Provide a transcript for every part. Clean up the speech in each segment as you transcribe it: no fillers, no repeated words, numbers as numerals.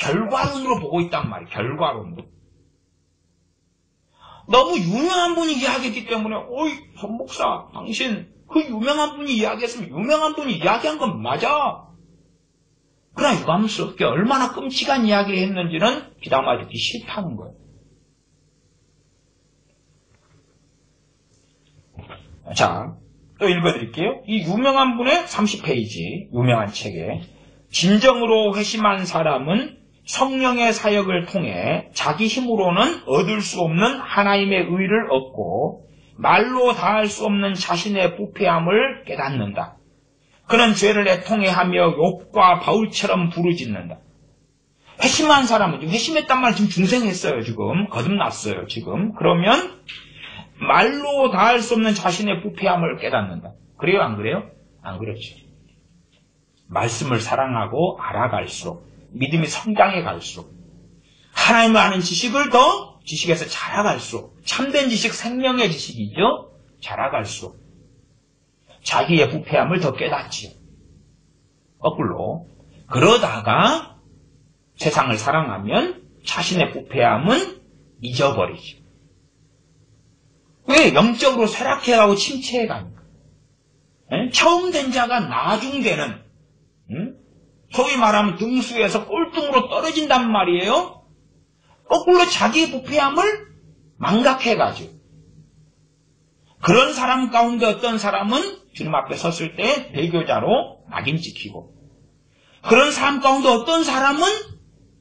결과론으로 보고 있단 말이에요. 결과론으로. 너무 유명한 분이 이야기했기 때문에 어이 전 목사 당신 그 유명한 분이 이야기했으면 유명한 분이 이야기한 건 맞아. 그러나 유감스럽게 얼마나 끔찍한 이야기를 했는지는 귀담아 듣기 싫다는 거예요. 자, 또 읽어드릴게요. 이 유명한 분의 30페이지 유명한 책에 진정으로 회심한 사람은 성령의 사역을 통해 자기 힘으로는 얻을 수 없는 하나님의 의를 얻고 말로 다할 수 없는 자신의 부패함을 깨닫는다. 그는 죄를 애통해하며 욥과 바울처럼 부르짖는다. 회심한 사람은 회심했단 말 지금 중생했어요. 지금 거듭났어요. 지금 그러면 말로 다할 수 없는 자신의 부패함을 깨닫는다. 그래요? 안 그래요? 안 그렇죠. 말씀을 사랑하고 알아갈수록 믿음이 성장해 갈수록 하나님을 아는 지식을 더 지식에서 자라갈수록 참된 지식 생명의 지식이죠. 자라갈수록 자기의 부패함을 더 깨닫지요. 거꾸로 그러다가 세상을 사랑하면 자신의 부패함은 잊어버리죠. 왜? 영적으로 쇠락해가고 침체해갑니까? 처음 된 자가 나중되는 소위 말하면 등수에서 꼴등으로 떨어진단 말이에요. 거꾸로 자기의 부패함을 망각해가지고 그런 사람 가운데 어떤 사람은 주님 앞에 섰을 때 배교자로 낙인 찍히고 그런 사람 가운데 어떤 사람은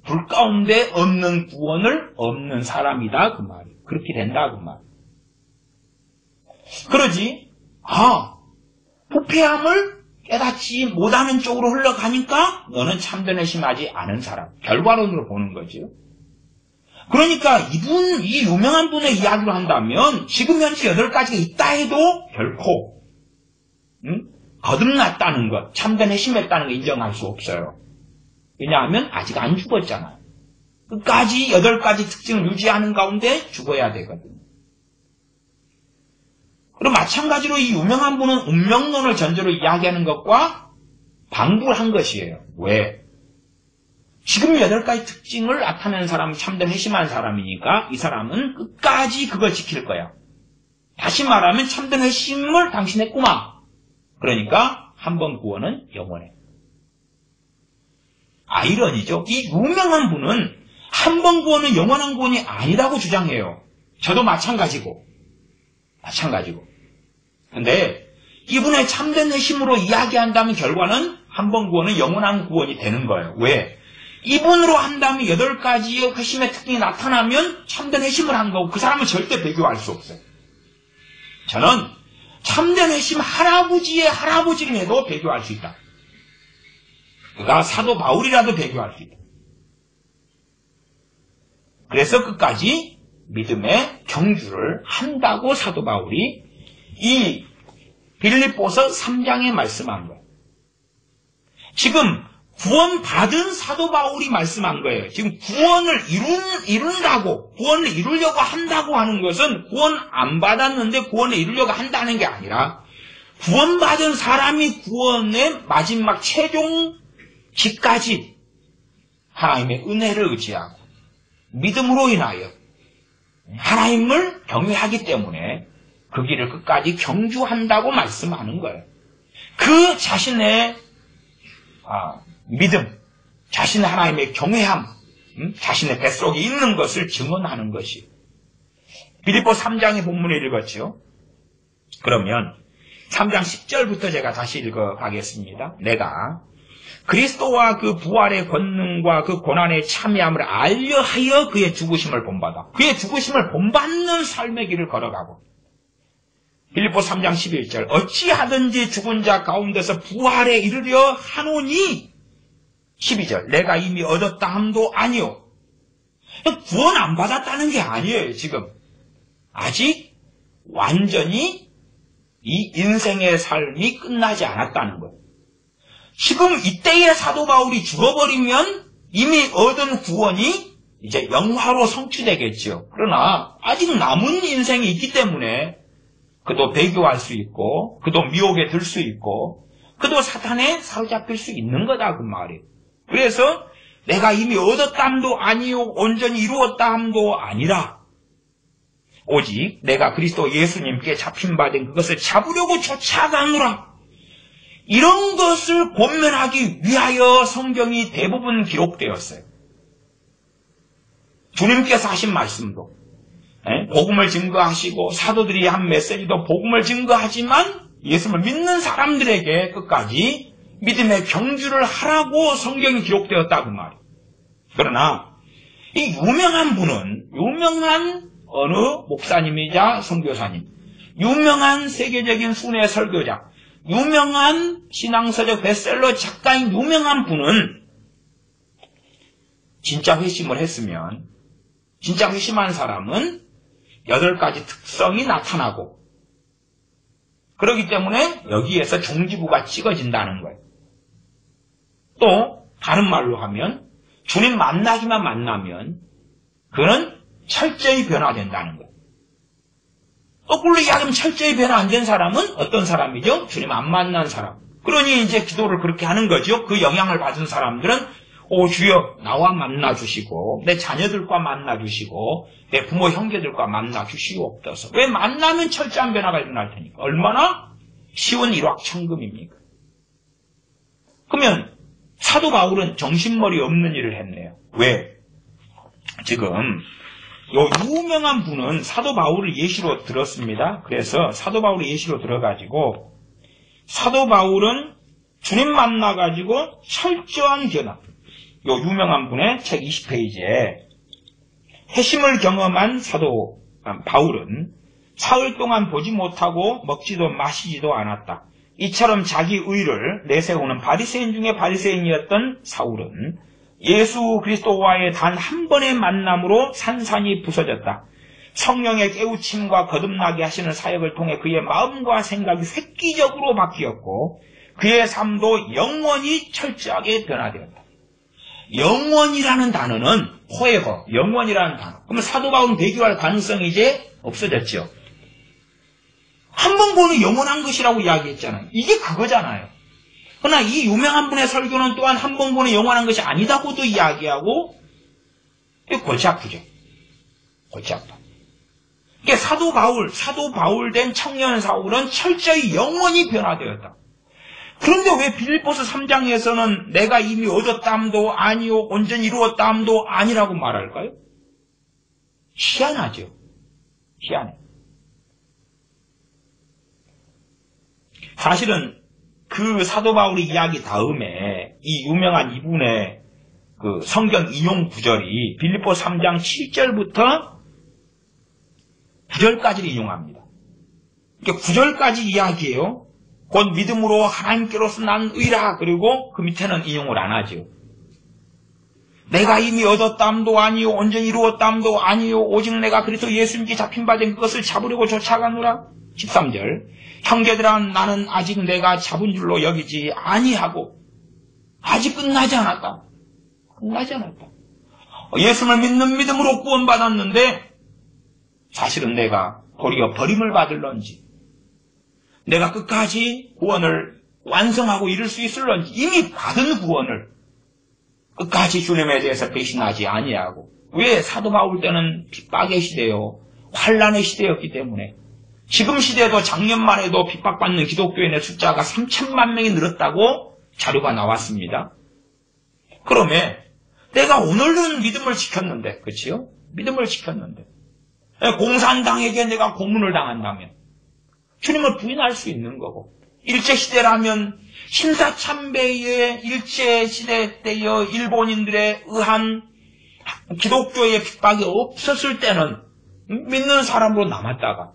불 가운데 없는 구원을 얻는 사람이다 그 말이에요. 그렇게 된다 그 말. 그러지 부패함을 깨닫지 못하는 쪽으로 흘러가니까 너는 참된 회심하지 않은 사람. 결과론으로 보는 거죠. 그러니까 이 유명한 분의 이야기를 한다면 지금 현재 8가지가 있다 해도 결코 거듭났다는 것, 참된 회심했다는 걸 인정할 수 없어요. 왜냐하면 아직 안 죽었잖아요. 끝까지 8가지 특징을 유지하는 가운데 죽어야 되거든요. 그리고 마찬가지로 이 유명한 분은 운명론을 전제로 이야기하는 것과 방불한 것이에요. 왜? 지금 8가지 특징을 나타내는 사람은 참된 회심한 사람이니까 이 사람은 끝까지 그걸 지킬 거야. 다시 말하면 참된 회심을 당신했구만. 그러니까 한 번 구원은 영원해. 아이러니죠. 이 유명한 분은 한 번 구원은 영원한 구원이 아니라고 주장해요. 저도 마찬가지고. 근데 이분의 참된 회심으로 이야기한다면 결과는 한 번 구원은 영원한 구원이 되는 거예요. 왜? 이분으로 한다면 8가지의 회심의 특징이 나타나면 참된 회심을 한 거고 그 사람은 절대 배교할 수 없어요. 저는 참된 회심 할아버지의 할아버지를 해도 배교할 수 있다. 그가 사도 바울이라도 배교할 수 있다. 그래서 끝까지 믿음의 경주를 한다고 사도 바울이 이 빌립보서 3장에 말씀한 거예요. 지금 구원받은 사도 바울이 말씀한 거예요. 지금 구원을 이룬다고, 구원을 이루려고 한다고 하는 것은 구원 안 받았는데 구원을 이루려고 한다는 게 아니라 구원받은 사람이 구원의 마지막 최종지까지 하나님의 은혜를 의지하고 믿음으로 인하여 하나님을 경외하기 때문에 그 길을 끝까지 경주한다고 말씀하는 거예요. 그 자신의 믿음, 자신의 하나님의 경외함, 자신의 뱃속에 있는 것을 증언하는 것이. 빌립보 3장의 본문을 읽었죠. 그러면 3장 10절부터 제가 다시 읽어가겠습니다. 내가 그리스도와 그 부활의 권능과 그 고난의 참여함을 알려하여 그의 죽으심을 본받아. 그의 죽으심을 본받는 삶의 길을 걸어가고. 빌립보 3장 11절 어찌하든지 죽은 자 가운데서 부활에 이르려 하노니 12절 내가 이미 얻었다 함도 아니요. 구원 안 받았다는 게 아니에요. 지금 아직 완전히 이 인생의 삶이 끝나지 않았다는 거예요. 지금 이때의 사도 바울이 죽어버리면 이미 얻은 구원이 이제 영화로 성취되겠죠. 그러나 아직 남은 인생이 있기 때문에 그도 배교할 수 있고 그도 미혹에 들 수 있고 그도 사탄에 사로잡힐 수 있는 거다 그 말이에요. 그래서 내가 이미 얻었다 함도 아니요 온전히 이루었다 함도 아니라 오직 내가 그리스도 예수님께 잡힌 바 된 그것을 잡으려고 쫓아가노라. 이런 것을 권면하기 위하여 성경이 대부분 기록되었어요. 주님께서 하신 말씀도 복음을 증거하시고 사도들이 한 메시지도 복음을 증거하지만 예수를 믿는 사람들에게 끝까지 믿음의 경주를 하라고 성경이 기록되었다 그 말이에요. 그러나 이 유명한 분은 유명한 어느 목사님이자 선교사님, 유명한 세계적인 순회 설교자, 유명한 신앙서적 베스트셀러 작가인 유명한 분은 진짜 회심을 했으면 진짜 회심한 사람은 8가지 특성이 나타나고 그렇기 때문에 여기에서 종지부가 찍어진다는 거예요. 또 다른 말로 하면 주님 만나기만 만나면 그는 철저히 변화된다는 거예요. 거꾸로 이야기하면 철저히 변화 안 된 사람은 어떤 사람이죠? 주님 안 만난 사람. 그러니 이제 기도를 그렇게 하는 거죠. 그 영향을 받은 사람들은 오 주여 나와 만나주시고 내 자녀들과 만나주시고 내 부모 형제들과 만나주시옵소서. 왜 만나면 철저한 변화가 일어날 테니까. 얼마나 쉬운 일확천금입니까? 그러면 사도 바울은 정신머리 없는 일을 했네요. 왜? 지금 요 유명한 분은 사도 바울을 예시로 들었습니다. 그래서 사도 바울을 예시로 들어가지고 사도 바울은 주님 만나가지고 철저한 변화. 요 유명한 분의 책 20페이지에 회심을 경험한 사도 바울은 사흘 동안 보지 못하고 먹지도 마시지도 않았다. 이처럼 자기 의를 내세우는 바리새인 중에 바리새인이었던 사울은 예수 그리스도와의 단 한 번의 만남으로 산산이 부서졌다. 성령의 깨우침과 거듭나게 하시는 사역을 통해 그의 마음과 생각이 획기적으로 바뀌었고 그의 삶도 영원히 철저하게 변화되었다. 영원이라는 단어는 포에버, 영원이라는 단어. 그러면 사도 바울은 배교할 가능성이 이제 없어졌죠. 한 번 보는 영원한 것이라고 이야기했잖아요. 이게 그거잖아요. 그러나 이 유명한 분의 설교는 또한 한 번 보는 영원한 것이 아니다고도 이야기하고 골치 아프죠. 골치 아파. 이게 사도 바울 된 청년 사울은 철저히 영원히 변화되었다. 그런데 왜 빌립보서 3장에서는 내가 이미 얻었다함도 아니요 온전히 이루었다함도 아니라고 말할까요? 희한하죠. 희한해. 사실은 그 사도 바울의 이야기 다음에 이 유명한 이분의 그 성경 인용 구절이 빌립보서 3장 7절부터 9절까지를 인용합니다. 그러니까 9절까지 이야기해요. 곧 믿음으로 하나님께로서 난 의라. 그리고 그 밑에는 인용을 안 하죠. 내가 이미 얻었담도 아니요 온전히 이루었담도 아니요 오직 내가 그리스도 예수님께 잡힌 바 된 그것을 잡으려고 쫓아가노라. 13절 형제들아 나는 아직 내가 잡은 줄로 여기지 아니하고 아직 끝나지 않았다. 끝나지 않았다. 예수를 믿는 믿음으로 구원받았는데 사실은 내가 도리어 버림을 받을런지 내가 끝까지 구원을 완성하고 이룰 수 있을런지 이미 받은 구원을 끝까지 주님에 대해서 배신하지 아니하고 왜 사도 바울 때는 핍박의 시대요 환란의 시대였기 때문에 지금 시대에도 작년만 해도 핍박받는 기독교인의 숫자가 3천만 명이 늘었다고 자료가 나왔습니다. 그러면 내가 오늘은 믿음을 지켰는데 그렇지요? 믿음을 지켰는데 공산당에게 내가 고문을 당한다면 주님을 부인할 수 있는 거고 일제시대라면 신사참배의 일제시대 때의 일본인들에 의한 기독교의 핍박이 없었을 때는 믿는 사람으로 남았다가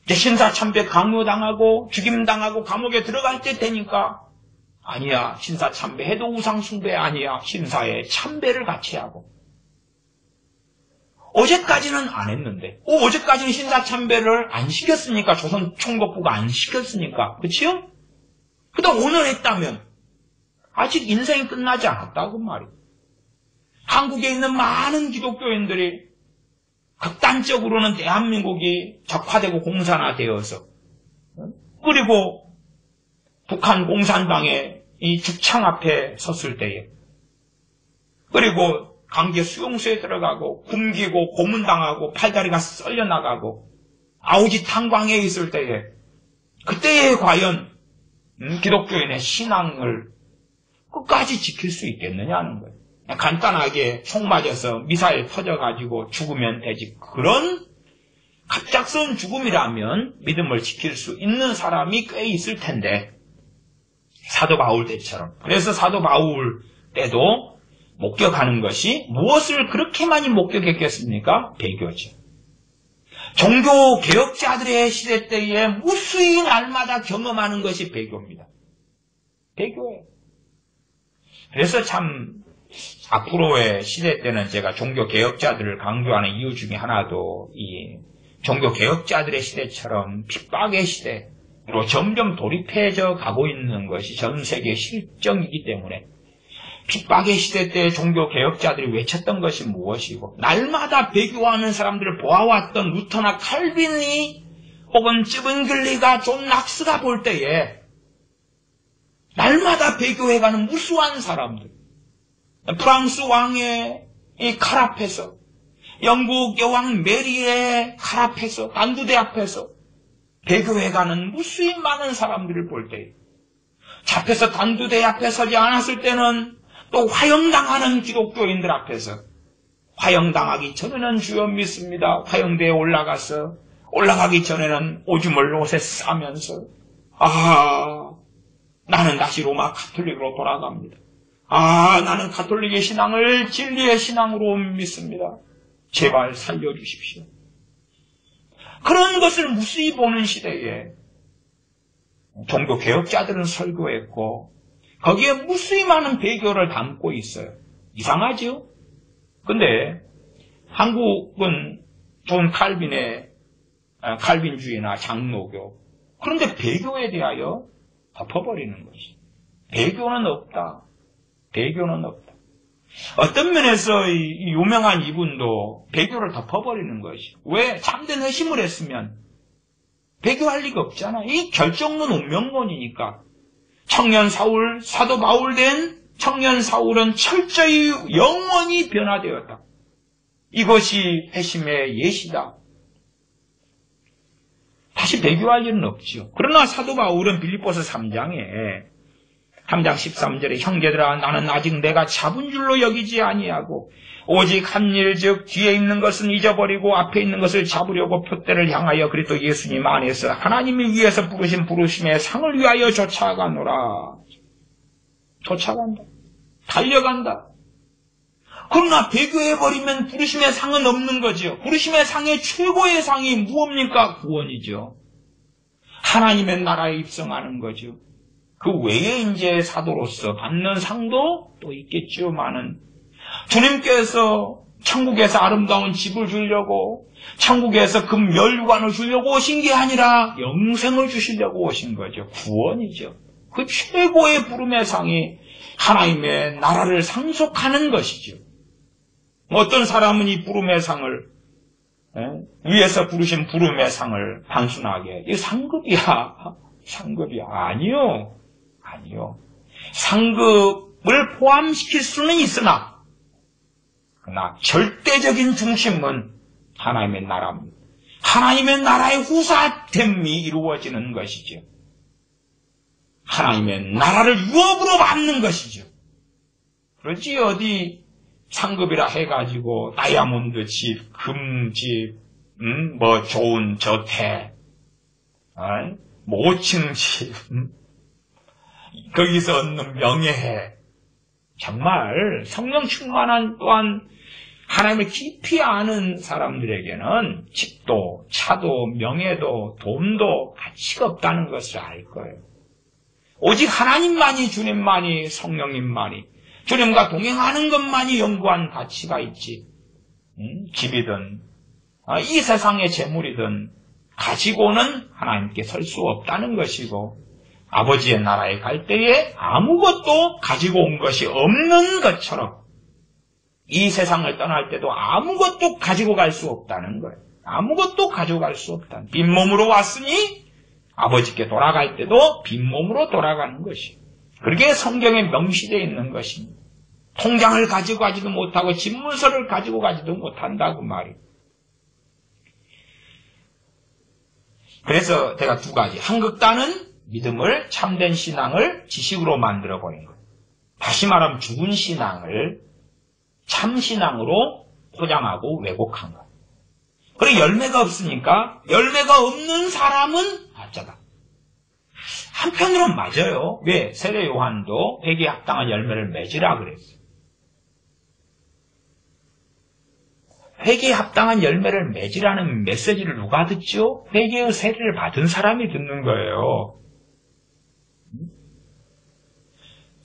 이제 신사참배 강요당하고 죽임당하고 감옥에 들어갈 때 되니까 아니야 신사참배 해도 우상숭배 아니야 신사에 참배를 같이 하고 어제까지는 안 했는데 어제까지는 신사참배를 안 시켰으니까 조선 총독부가 안 시켰으니까 그치요? 근데 오늘 했다면 아직 인생이 끝나지 않았다고 말이에요. 한국에 있는 많은 기독교인들이 극단적으로는 대한민국이 적화되고 공산화되어서 그리고 북한 공산당의 이 죽창 앞에 섰을 때에 그리고 강제 수용소에 들어가고 굶기고 고문당하고 팔다리가 썰려나가고 아우지 탄광에 있을 때에 그때에 과연 기독교인의 신앙을 끝까지 지킬 수 있겠느냐는 거예요. 간단하게 총 맞아서 미사일 터져가지고 죽으면 되지. 그런 갑작스러운 죽음이라면 믿음을 지킬 수 있는 사람이 꽤 있을 텐데 사도 바울 때처럼. 그래서 사도 바울 때도 목격하는 것이 무엇을 그렇게 많이 목격했겠습니까? 배교죠. 종교 개혁자들의 시대 때에 무수히 날마다 경험하는 것이 배교입니다. 배교예요. 그래서 참 앞으로의 시대 때는 제가 종교 개혁자들을 강조하는 이유 중에 하나도 이 종교 개혁자들의 시대처럼 핍박의 시대로 점점 돌입해져 가고 있는 것이 전 세계 실정이기 때문에 핍박의 시대 때 종교 개혁자들이 외쳤던 것이 무엇이고 날마다 배교하는 사람들을 보아왔던 루터나 칼빈이 혹은 쯔빙글리가 존 낙스가 볼 때에 날마다 배교해가는 무수한 사람들, 프랑스 왕의 이 칼 앞에서, 영국 여왕 메리의 칼 앞에서, 단두대 앞에서 배교해가는 무수히 많은 사람들을 볼 때 잡혀서 단두대 앞에 서지 않았을 때는 또 화형당하는 기독교인들 앞에서 화형당하기 전에는 주여 믿습니다. 화형대에 올라가기 전에는 오줌을 옷에 싸면서 나는 다시 로마 가톨릭으로 돌아갑니다. 나는 가톨릭의 신앙을 진리의 신앙으로 믿습니다. 제발 살려주십시오. 그런 것을 무수히 보는 시대에 종교 개혁자들은 설교했고 거기에 무수히 많은 배교를 담고 있어요. 이상하죠? 근데 한국은 존 칼빈의 칼빈주의나 장로교, 그런데 배교에 대하여 덮어버리는 것이. 배교는 없다. 배교는 없다. 어떤 면에서 이 유명한 이분도 배교를 덮어버리는 것이. 왜? 참된 회심을 했으면 배교할 리가 없잖아. 이 결정론 운명론이니까. 청년 사울, 사도 바울 된 청년 사울은 철저히 영원히 변화되었다. 이것이 회심의 예시다. 다시 배교할 일은 없지요. 그러나 사도 바울은 빌립보서 3장 13절에 형제들아 나는 아직 내가 잡은 줄로 여기지 아니하고 오직 한 일 즉 뒤에 있는 것은 잊어버리고 앞에 있는 것을 잡으려고 표대를 향하여 그리스도 예수님 안에서 하나님이 위에서 부르신 부르심의 상을 위하여 쫓아가노라. 쫓아간다. 달려간다. 그러나 배교해버리면 부르심의 상은 없는 거죠. 부르심의 상의 최고의 상이 무엇입니까? 구원이죠. 하나님의 나라에 입성하는 거죠. 그 외에 이제 사도로서 받는 상도 또 있겠지만은 주님께서 천국에서 아름다운 집을 주려고 천국에서 금멸관을 주려고 오신 게 아니라 영생을 주시려고 오신 거죠. 구원이죠. 그 최고의 부름의 상이 하나님의 나라를 상속하는 것이죠. 어떤 사람은 이 부름의 상을 위에서 부르신 부름의 상을 단순하게 이 상급이야. 아니요. 상급을 포함시킬 수는 있으나 그러나 절대적인 중심은 하나님의 나라입니다. 하나님의 나라의 후사됨이 이루어지는 것이죠. 하나님의 나라를 유업으로 받는 것이죠. 그렇지 어디 상급이라 해가지고 다이아몬드 집, 금집, 좋은 저택, 5층 집, 거기서 얻는 명예, 정말 성령 충만한 또한 하나님을 깊이 아는 사람들에게는 집도, 차도, 명예도, 돈도 가치가 없다는 것을 알 거예요. 오직 하나님만이, 주님만이, 성령님만이, 주님과 동행하는 것만이 영구한 가치가 있지. 집이든 이 세상의 재물이든 가지고는 하나님께 설 수 없다는 것이고 아버지의 나라에 갈 때에 아무것도 가지고 온 것이 없는 것처럼 이 세상을 떠날 때도 아무것도 가지고 갈 수 없다는 거예요. 아무것도 가져갈 수 없다. 빈몸으로 왔으니 아버지께 돌아갈 때도 빈몸으로 돌아가는 것이. 그렇게 성경에 명시되어 있는 것입니다. 통장을 가지고 가지도 못하고 집문서를 가지고 가지도 못한다고 말이에요. 그래서 제가 두 가지. 한극단은 믿음을, 참된 신앙을 지식으로 만들어버린 거예요. 다시 말하면 죽은 신앙을 참신앙으로 포장하고 왜곡한 거예요. 그리고 열매가 없으니까 열매가 없는 사람은 가짜다. 한편으로는 맞아요. 왜? 세례 요한도 회개에 합당한 열매를 맺으라 그랬어요. 회개에 합당한 열매를 맺으라는 메시지를 누가 듣죠? 회개의 세례를 받은 사람이 듣는 거예요.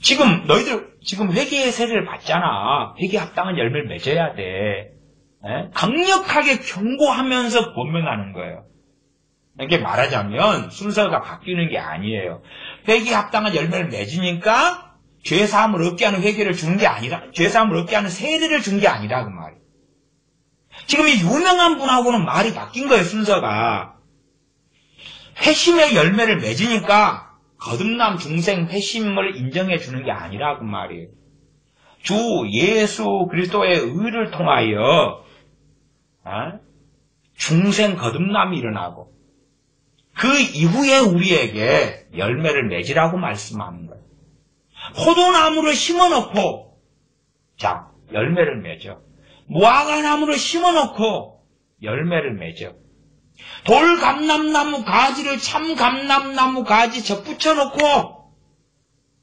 지금 너희들 지금 회개의 세례를 받잖아. 회개에 합당한 열매를 맺어야 돼. 강력하게 경고하면서 권면하는 거예요. 이게 말하자면 순서가 바뀌는 게 아니에요. 회개에 합당한 열매를 맺으니까 죄사함을 얻게 하는 회개를 주는 게 아니라, 죄사함을 얻게 하는 세례를 준 게 아니라 그 말이에요. 지금 이 유명한 분하고는 말이 바뀐 거예요, 순서가. 회심의 열매를 맺으니까 거듭남 중생 회심을 인정해 주는 게 아니라 그 말이에요. 주 예수 그리스도의 의를 통하여 중생 거듭남이 일어나고 그 이후에 우리에게 열매를 맺으라고 말씀하는 거예요. 포도나무를 심어놓고 자 열매를 맺어. 무화과나무를 심어놓고 열매를 맺어. 돌감람나무 가지를 참감람나무 가지 접붙여놓고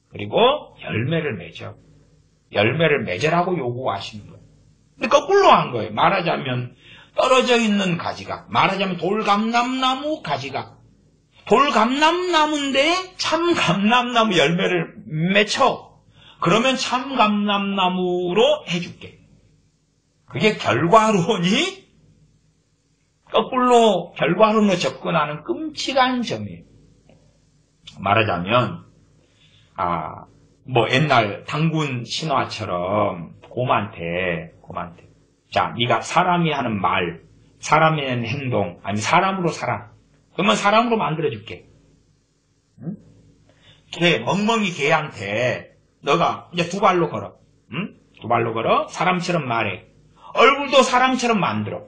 그리고 열매를 맺어. 열매를 맺으라고 요구하시는 거예요. 근데 거꾸로 한 거예요. 말하자면 떨어져 있는 가지가, 말하자면 돌감람나무 가지가 돌감람나무인데 참감람나무 열매를 맺혀. 그러면 참감람나무로 해줄게. 그게 결과론이 거꾸로 결과론으로 접근하는 끔찍한 점이에요. 말하자면 옛날 당군 신화처럼 곰한테 자, 네가 사람이 하는 말, 사람이 하는 행동, 아니 사람으로 살아. 그러면 사람으로 만들어줄게. 응? 멍멍이 개한테 너가 이제 두 발로 걸어. 응? 두 발로 걸어. 사람처럼 말해. 얼굴도 사람처럼 만들어.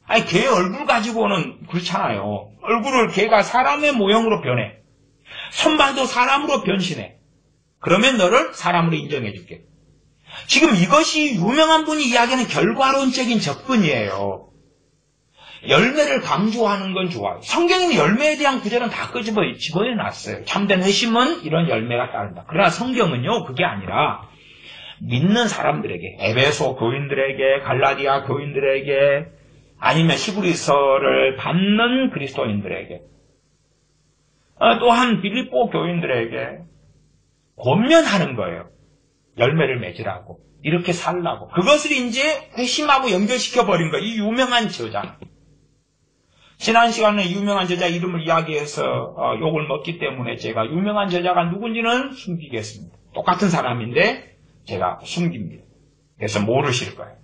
아니, 개 얼굴 가지고는 그렇잖아요. 얼굴을 개가 사람의 모형으로 변해. 손발도 사람으로 변신해. 그러면 너를 사람으로 인정해줄게. 지금 이것이 유명한 분이 이야기하는 결과론적인 접근이에요. 열매를 강조하는 건 좋아요. 성경에는 열매에 대한 구절은 다 집어넣어놨어요. 참된 회심은 이런 열매가 따른다. 그러나 성경은요, 그게 아니라 믿는 사람들에게, 에베소 교인들에게, 갈라디아 교인들에게, 아니면 히브리서를 받는 그리스도인들에게, 또한 빌립보 교인들에게 권면하는 거예요. 열매를 맺으라고. 이렇게 살라고. 그것을 이제 회심하고 연결시켜버린 거예요. 이 유명한 저자. 지난 시간에 유명한 저자 이름을 이야기해서 욕을 먹기 때문에 제가 유명한 저자가 누군지는 숨기겠습니다. 똑같은 사람인데 제가 숨깁니다. 그래서 모르실 거예요.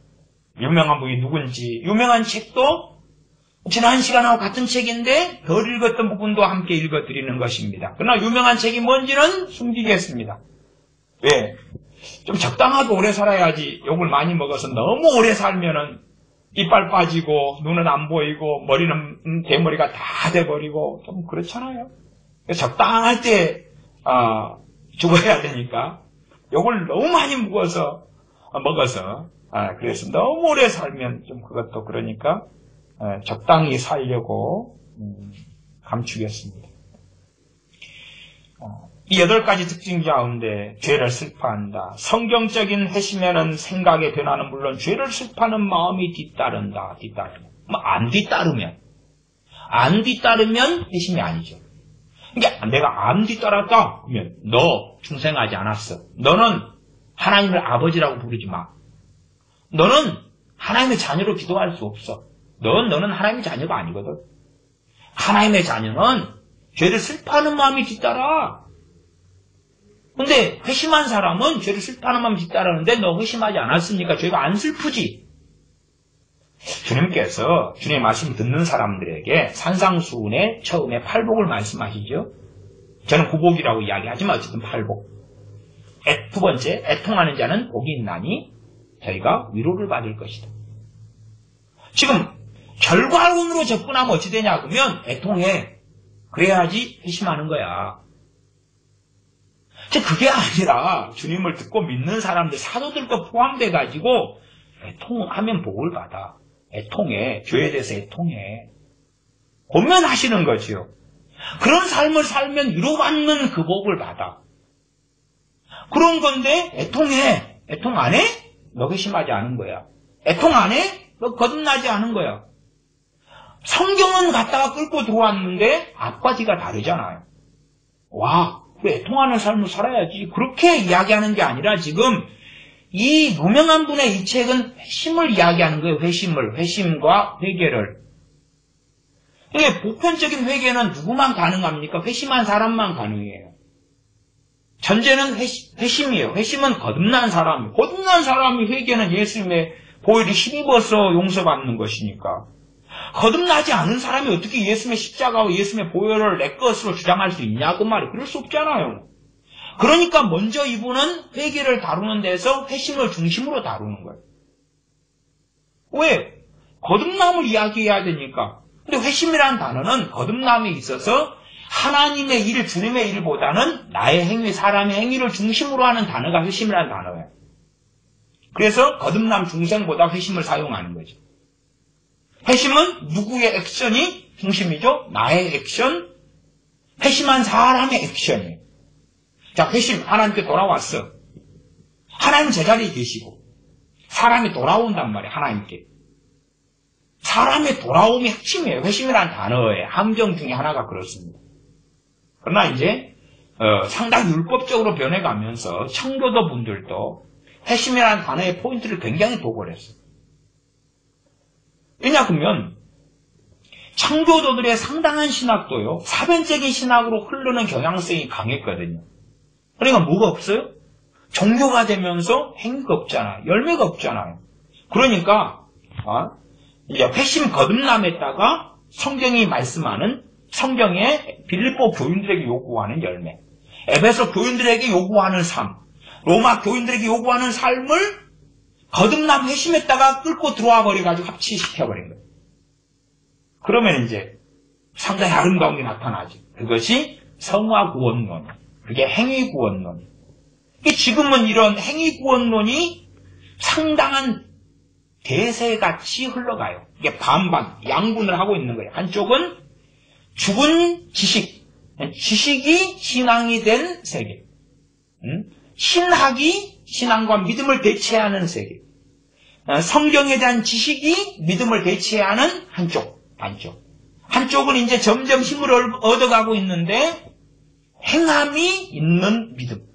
유명한 분이 누군지. 유명한 책도 지난 시간하고 같은 책인데 덜 읽었던 부분도 함께 읽어드리는 것입니다. 그러나 유명한 책이 뭔지는 숨기겠습니다. 왜? 좀 적당하게 오래 살아야지. 욕을 많이 먹어서 너무 오래 살면은 이빨 빠지고 눈은 안 보이고 머리는 대머리가 다 돼버리고 좀 그렇잖아요. 적당할 때 죽어야 되니까 욕을 너무 많이 먹어서 그래서 너무 오래 살면 좀 그것도 그러니까 적당히 살려고 감추겠습니다. 이 8가지 특징 가운데 죄를 슬퍼한다. 성경적인 회심에는 생각의 변화는 물론 죄를 슬퍼하는 마음이 뒤따른다. 안 뒤따르면 회심이 아니죠. 그러니까 내가 안 뒤따랐다 그러면 너 중생하지 않았어. 너는 하나님을 아버지라고 부르지 마. 너는 하나님의 자녀로 기도할 수 없어. 너는 하나님의 자녀가 아니거든. 하나님의 자녀는 죄를 슬퍼하는 마음이 뒤따라. 근데 회심한 사람은 죄를 슬퍼하는 마음이 뒤따르는데 너 회심하지 않았으니까 죄가 안 슬프지. 주님께서 주님의 말씀 듣는 사람들에게 산상수훈의 처음에 팔복을 말씀하시죠. 저는 구복이라고 이야기하지만 어쨌든 팔복. 두 번째, 애통하는 자는 복이 있나니 저희가 위로를 받을 것이다. 지금 결과론으로 접근하면 어찌 되냐 그러면 애통해. 그래야지 회심하는 거야. 그게 아니라 주님을 듣고 믿는 사람들, 사도들과 포함돼가지고 애통하면 복을 받아. 애통해. 교회에 대해서 애통해. 권면하시는 거지요. 그런 삶을 살면 위로받는 그 복을 받아. 그런 건데 애통해. 애통 안 해? 너 회심하지 않은 거야. 애통 안 해? 너 거듭나지 않은 거야. 성경은 갖다가 끌고 들어왔는데 앞바지가 다르잖아요. 와, 왜 애통하는 삶을 살아야지. 그렇게 이야기하는 게 아니라 지금 이 유명한 분의 이 책은 회심을 이야기하는 거예요. 회심과 회개를. 이게 보편적인 회개는 누구만 가능합니까? 회심한 사람만 가능해요. 전제는 회심이에요. 회심은 거듭난 사람. 거듭난 사람이 회개는 예수님의 보혈이 힘입어서 용서받는 것이니까. 거듭나지 않은 사람이 어떻게 예수님의 십자가와 예수님의 보혈을 내 것으로 주장할 수 있냐? 그 말이 그럴 수 없잖아요. 그러니까 먼저 이분은 회개를 다루는 데서 회심을 중심으로 다루는 거예요. 왜? 거듭남을 이야기해야 되니까. 근데 회심이라는 단어는 거듭남에 있어서 하나님의 일, 주님의 일보다는 나의 행위, 사람의 행위를 중심으로 하는 단어가 회심이라는 단어예요. 그래서 거듭남 중생보다 회심을 사용하는 거죠. 회심은 누구의 액션이 중심이죠? 나의 액션, 회심한 사람의 액션이에요. 자, 회심, 하나님께 돌아왔어. 하나님은 제자리에 계시고 사람이 돌아온단 말이에요, 하나님께. 사람의 돌아옴이 핵심이에요. 회심이라는 단어의 함정 중에 하나가 그렇습니다. 그러나 이제 상당히 율법적으로 변해가면서 청교도 분들도 회심이라는 단어의 포인트를 굉장히 보고 그랬어요. 왜냐 그러면 청교도들의 상당한 신학도요, 사변적인 신학으로 흐르는 경향성이 강했거든요. 그러니까 뭐가 없어요? 종교가 되면서 행위가 없잖아요. 열매가 없잖아요. 그러니까 이제 회심 거듭남에다가 성경이 말씀하는 성경의 빌립보 교인들에게 요구하는 열매, 에베소 교인들에게 요구하는 삶, 로마 교인들에게 요구하는 삶을 거듭남 회심했다가 끌고 들어와 버려가지고 합치시켜버린 거예요. 그러면 이제 상당히 아름다운 게 나타나죠. 그것이 성화 구원론, 그게 행위 구원론. 지금은 이런 행위 구원론이 상당한 대세같이 흘러가요. 이게 반반, 양분을 하고 있는 거예요. 한쪽은 죽은 지식이 신앙이 된 세계. 신학이 신앙과 믿음을 대체하는 세계. 성경에 대한 지식이 믿음을 대체하는 반쪽. 한쪽은 이제 점점 힘을 얻어가고 있는데 행함이 있는 믿음.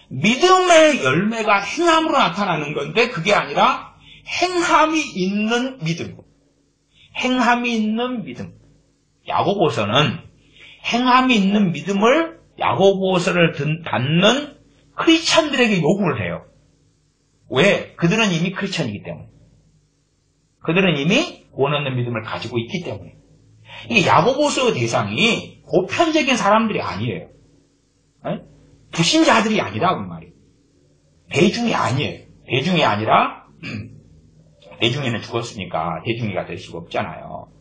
믿음의 열매가 행함으로 나타나는 건데 그게 아니라 행함이 있는 믿음. 행함이 있는 믿음. 야고보서는 행함이 있는 믿음을 야고보서를 받는 크리스천들에게 요구를 해요. 왜? 그들은 이미 크리스천이기 때문에. 그들은 이미 구원 얻는 믿음을 가지고 있기 때문에. 이게 야고보서 대상이 보편적인 사람들이 아니에요. 불신자들이 아니라 그 말이에요. 대중이 아니에요. 대중이 아니라 대중이는 죽었으니까 대중이가 될 수가 없잖아요.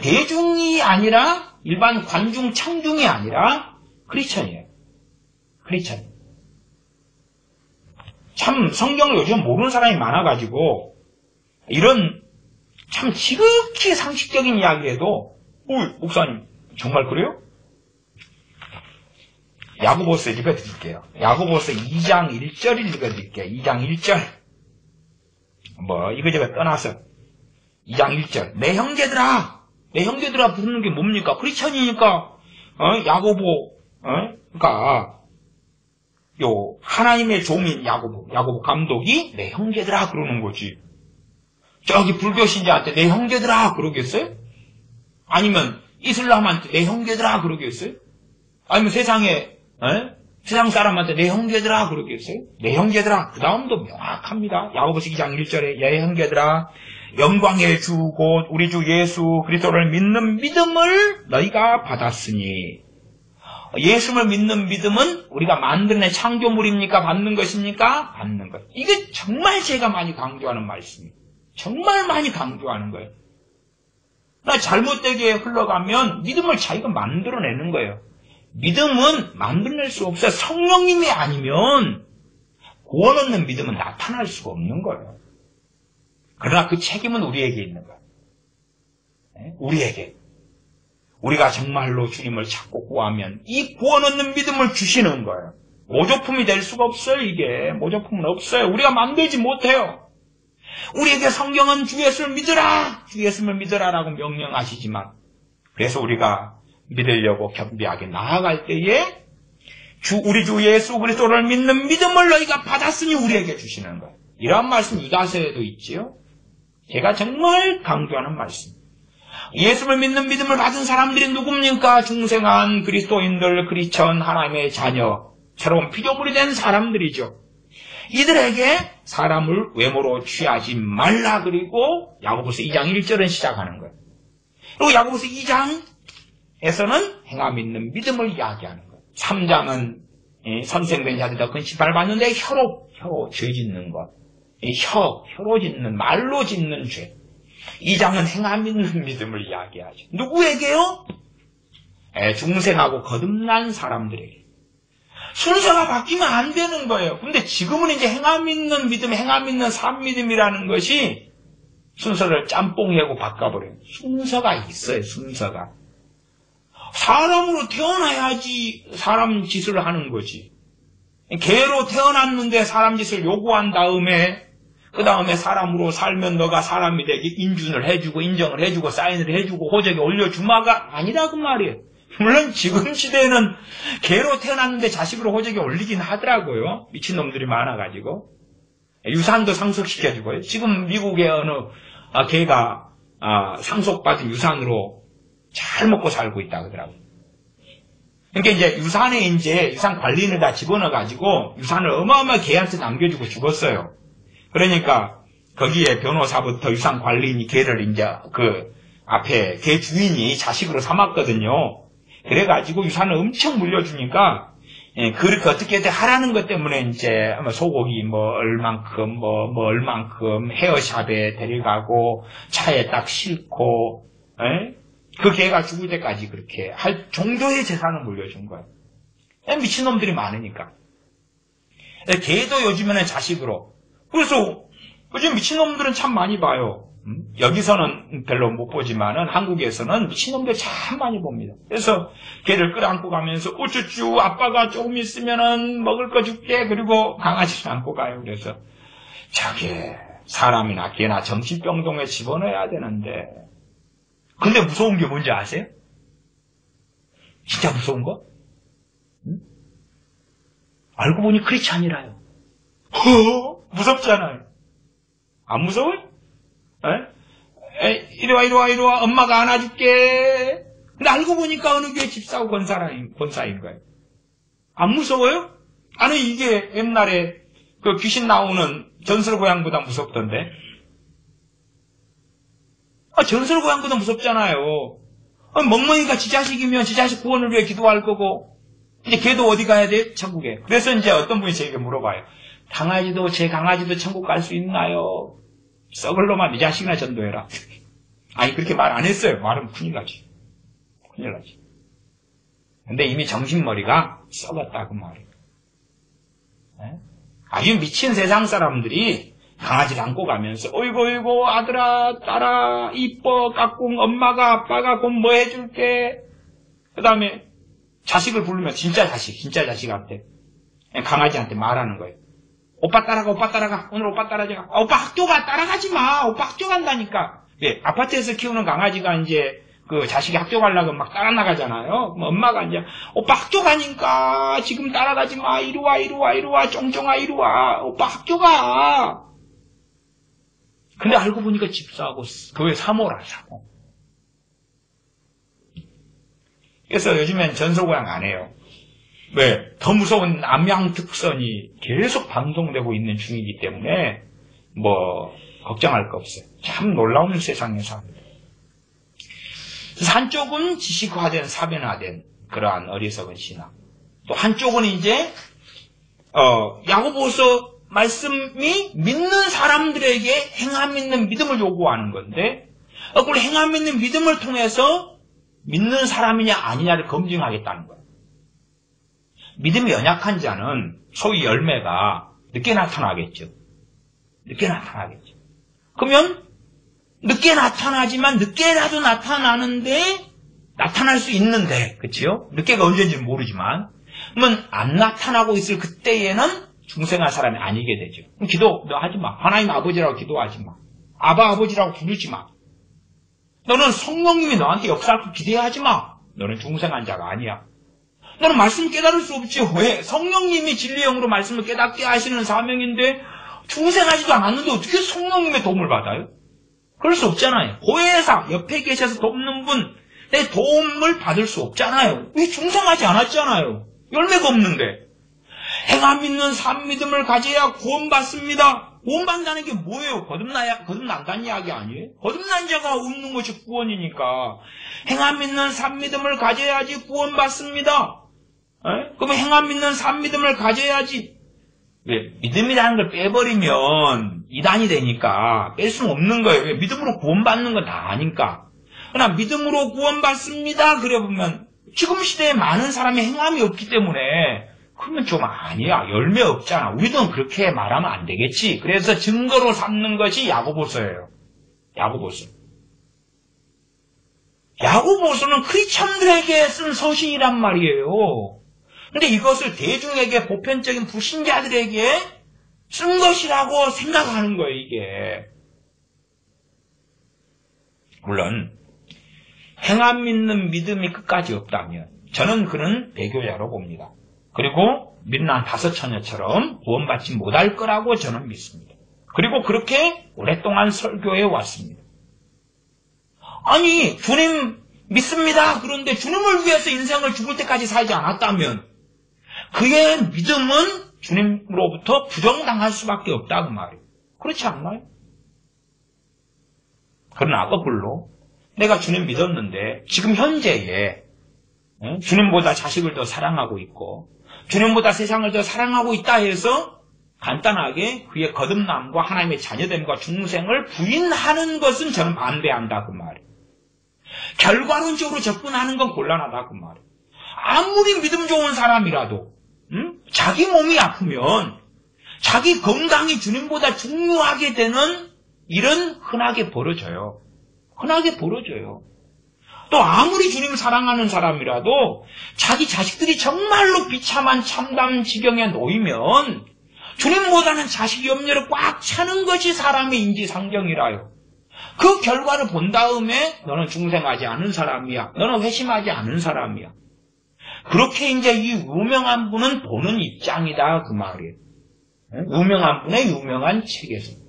대중이 아니라 일반 관중, 청중이 아니라 크리스천이에요. 크리스천. 참 성경을 요즘 모르는 사람이 많아가지고 이런 참 지극히 상식적인 이야기에도 목사님 정말 그래요? 야고보서 읽어드릴게요. 야고보서 2장 1절을 읽어드릴게요. 2장 1절. 이거저거 떠나서 2장 1절. 내 형제들아 부르는 게 뭡니까? 크리스천이니까 야고보 그러니까 하나님의 종인 야고보 감독이 내 형제들아 그러는 거지. 저기 불교신자한테 내 형제들아 그러겠어요? 아니면 이슬람한테 내 형제들아 그러겠어요? 아니면 세상 사람한테 내 형제들아 그러겠어요? 내 형제들아. 그 다음도 명확합니다. 야고보서 2장 1절에 내 형제들아 영광의 주 곧 우리 주 예수 그리스도를 믿는 믿음을 너희가 받았으니 예수를 믿는 믿음은 우리가 만드는 창조물입니까? 받는 것입니까? 받는 것. 이게 정말 제가 많이 강조하는 말씀이에요. 정말 많이 강조하는 거예요. 나 잘못되게 흘러가면 믿음을 자기가 만들어내는 거예요. 믿음은 만들어낼 수 없어요. 성령님이 아니면 구원 얻는 믿음은 나타날 수가 없는 거예요. 그러나 그 책임은 우리에게 있는 거예요. 우리에게. 우리가 정말로 주님을 찾고 구하면 이 구원 얻는 믿음을 주시는 거예요. 모조품이 될 수가 없어요. 이게 모조품은 없어요. 우리가 만들지 못해요. 우리에게 성경은 주 예수를 믿으라, 주 예수를 믿으라라고 명령하시지만, 그래서 우리가 믿으려고 겸비하게 나아갈 때에 우리 주 예수 그리스도를 믿는 믿음을 너희가 받았으니 우리에게 주시는 거예요. 이러한 말씀 유다서에도 있지요. 제가 정말 강조하는 말씀. 예수를 믿는 믿음을 받은 사람들이 누굽니까? 중생한 그리스도인들, 크리스천, 하나님의 자녀, 새로운 피조물이 된 사람들이죠. 이들에게 사람을 외모로 취하지 말라. 그리고 야고보서 2장 1절은 시작하는 거예요. 그리고 야고보서 2장에서는 행함 있는 믿음을 이야기하는 거예요. 3장은 선생된 자들이 더 큰 심판을 받는데 혀로 죄 짓는 것. 혀로 짓는, 말로 짓는 죄. 2장은 행함 있는 믿음을 이야기하죠. 누구에게요? 중생하고 거듭난 사람들에게. 순서가 바뀌면 안 되는 거예요. 근데 지금은 이제 행함 있는 믿음, 행함 있는 삶 믿음이라는 것이 순서를 짬뽕이하고 바꿔버려요. 순서가 있어요, 순서가. 사람으로 태어나야지 사람 짓을 하는 거지. 개로 태어났는데 사람 짓을 요구한 다음에 그 다음에 사람으로 살면 너가 사람이 되게 인준을 해주고 인정을 해주고 사인을 해주고 호적에 올려주마가 아니라 그 말이에요. 물론 지금 시대에는 개로 태어났는데 자식으로 호적에 올리긴 하더라고요. 미친놈들이 많아가지고. 유산도 상속시켜주고요. 지금 미국의 어느 개가 상속받은 유산으로 잘 먹고 살고 있다 그러더라고요. 그러니까 이제 유산에 이제 유산 관리인을 다 집어넣어가지고 유산을 어마어마하게 개한테 남겨주고 죽었어요. 그러니까 거기에 변호사부터 유산 관리인이 개를 이제 그 앞에 개 주인이 자식으로 삼았거든요. 그래가지고 유산을 엄청 물려주니까 그렇게 어떻게든 하라는 것 때문에 이제 소고기 얼만큼 헤어샵에 데려가고 차에 딱 싣고 그 개가 죽을 때까지 그렇게 할 정도의 재산을 물려준 거예요. 미친놈들이 많으니까. 개도 요즘에는 자식으로. 그래서 요즘 미친놈들은 참 많이 봐요. 여기서는 별로 못 보지만은 한국에서는 미친놈들 참 많이 봅니다. 그래서 개를 끌어안고 가면서 우쭈쭈 아빠가 조금 있으면은 먹을 거 줄게. 그리고 강아지를 안고 가요. 그래서 저기 사람이나 개나 정신병동에 집어넣어야 되는데. 근데 무서운 게 뭔지 아세요? 진짜 무서운 거? 알고 보니 크리스찬이라요. 무섭잖아요. 안 무서워요? 이리 와, 엄마가 안아줄게. 근데 알고 보니까 어느 교회 집사고 권사인 거예요. 안 무서워요? 나는 이게 옛날에 그 귀신 나오는 전설고향보다 무섭던데. 전설고향보다 무섭잖아요. 멍멍이가 지 자식이면 지 자식 구원을 위해 기도할 거고, 이제 걔도 어디 가야 돼? 천국에. 그래서 이제 어떤 분이 저에게 물어봐요. 제 강아지도 천국 갈 수 있나요? 썩을 놈아, 네 자식이나 전도해라. 아니, 그렇게 말 안 했어요. 말은 큰일 나지. 근데 이미 정신머리가 썩었다, 그 말이에요. 아주 미친 세상 사람들이 강아지를 안고 가면서, 어이구, 아들아, 딸아, 이뻐, 까꿍, 엄마가, 아빠가 곧 뭐 해줄게. 그 다음에 자식을 부르면 진짜 자식한테, 강아지한테 말하는 거예요. 오빠 따라가. 오늘 오빠 따라가. 오빠 학교 가. 따라가지 마. 오빠 학교 간다니까. 예, 아파트에서 키우는 강아지가 이제 그 자식이 학교 가려고 막 따라 나가잖아요. 엄마가 이제 오빠 학교 가니까 지금 따라가지 마. 이리 와. 쫑쫑아 이리 와. 오빠 학교 가. 근데 알고 보니까 집사하고 교회 사모라, 사모. 그래서 요즘엔 전설고향 안 해요. 왜? 더 무서운 암양특선이 계속 방송되고 있는 중이기 때문에 걱정할 거 없어요. 참 놀라운 세상에 삽니다. 한쪽은 지식화된, 사변화된 그러한 어리석은 신앙. 또 한쪽은 이제 야고보서 말씀이 믿는 사람들에게 행함 있는 믿음을 요구하는 건데 그걸 행함 있는 믿음을 통해서 믿는 사람이냐 아니냐를 검증하겠다는 거예요. 믿음이 연약한 자는 소위 열매가 늦게 나타나겠죠. 늦게 나타나겠죠. 그러면 늦게 나타나지만 늦게라도 나타나는데 나타날 수 있는데 그렇죠? 늦게가 언제인지는 모르지만 그러면 안 나타나고 있을 그때에는 중생한 사람이 아니게 되죠. 그럼 기도 너 하지 마. 하나님 아버지라고 기도하지 마. 아버지라고 부르지 마. 너는 성령님이 너한테 역사할 거 기대하지 마. 너는 중생한 자가 아니야. 너는 말씀 깨달을 수 없지. 왜? 성령님이 진리의 영으로 말씀을 깨닫게 하시는 사명인데 중생하지도 않았는데 어떻게 성령님의 도움을 받아요? 그럴 수 없잖아요. 고해사 옆에 계셔서 돕는 분 내 도움을 받을 수 없잖아요. 왜 중생하지 않았잖아요. 열매가 없는데. 행함 있는 산 믿음을 가져야 구원받습니다. 구원받는다는 게 뭐예요? 거듭난다는 이야기 아니에요? 거듭난 자가 없는 것이 구원이니까. 행함 있는 산 믿음을 가져야지 구원받습니다. 그러면 행함 있는 산 믿음을 가져야지. 왜? 믿음이라는 걸 빼버리면 이단이 되니까 뺄 수는 없는 거예요. 왜? 믿음으로 구원받는 건 다 아니까. 그러나 믿음으로 구원받습니다. 그래 보면 지금 시대에 많은 사람이 행함이 없기 때문에 그러면 좀 아니야. 열매 없잖아. 우리도 그렇게 말하면 안 되겠지. 그래서 증거로 삼는 것이 야고보서예요. 야고보서. 야고보서는 크리스천들에게 쓴 서신이란 말이에요. 근데 이것을 대중에게 보편적인 불신자들에게 쓴 것이라고 생각하는 거예요, 이게. 물론 행함 있는 믿음이 끝까지 없다면 저는 그는 배교자로 봅니다. 그리고 민난 다섯처녀처럼 구원받지 못할 거라고 저는 믿습니다. 그리고 그렇게 오랫동안 설교해 왔습니다. 아니 주님 믿습니다. 그런데 주님을 위해서 인생을 죽을 때까지 살지 않았다면 그의 믿음은 주님으로부터 부정당할 수밖에 없다고 말이에요. 그렇지 않나요? 그러나 거꾸로 내가 주님 믿었는데 지금 현재에 주님보다 자식을 더 사랑하고 있고 주님보다 세상을 더 사랑하고 있다 해서 간단하게 그의 거듭남과 하나님의 자녀됨과 중생을 부인하는 것은 저는 반대한다 그 말이에요. 결과론적으로 접근하는 건 곤란하다 그 말이에요. 아무리 믿음 좋은 사람이라도 자기 몸이 아프면 자기 건강이 주님보다 중요하게 되는 일은 흔하게 벌어져요. 흔하게 벌어져요. 또 아무리 주님을 사랑하는 사람이라도 자기 자식들이 정말로 비참한 참담 지경에 놓이면 주님보다는 자식 염려를 꽉 차는 것이 사람의 인지상정이라요. 그 결과를 본 다음에 너는 중생하지 않은 사람이야. 너는 회심하지 않은 사람이야. 그렇게 이제 이 유명한 분은 보는 입장이다 그 말이에요. 유명한 분의 유명한 책에서.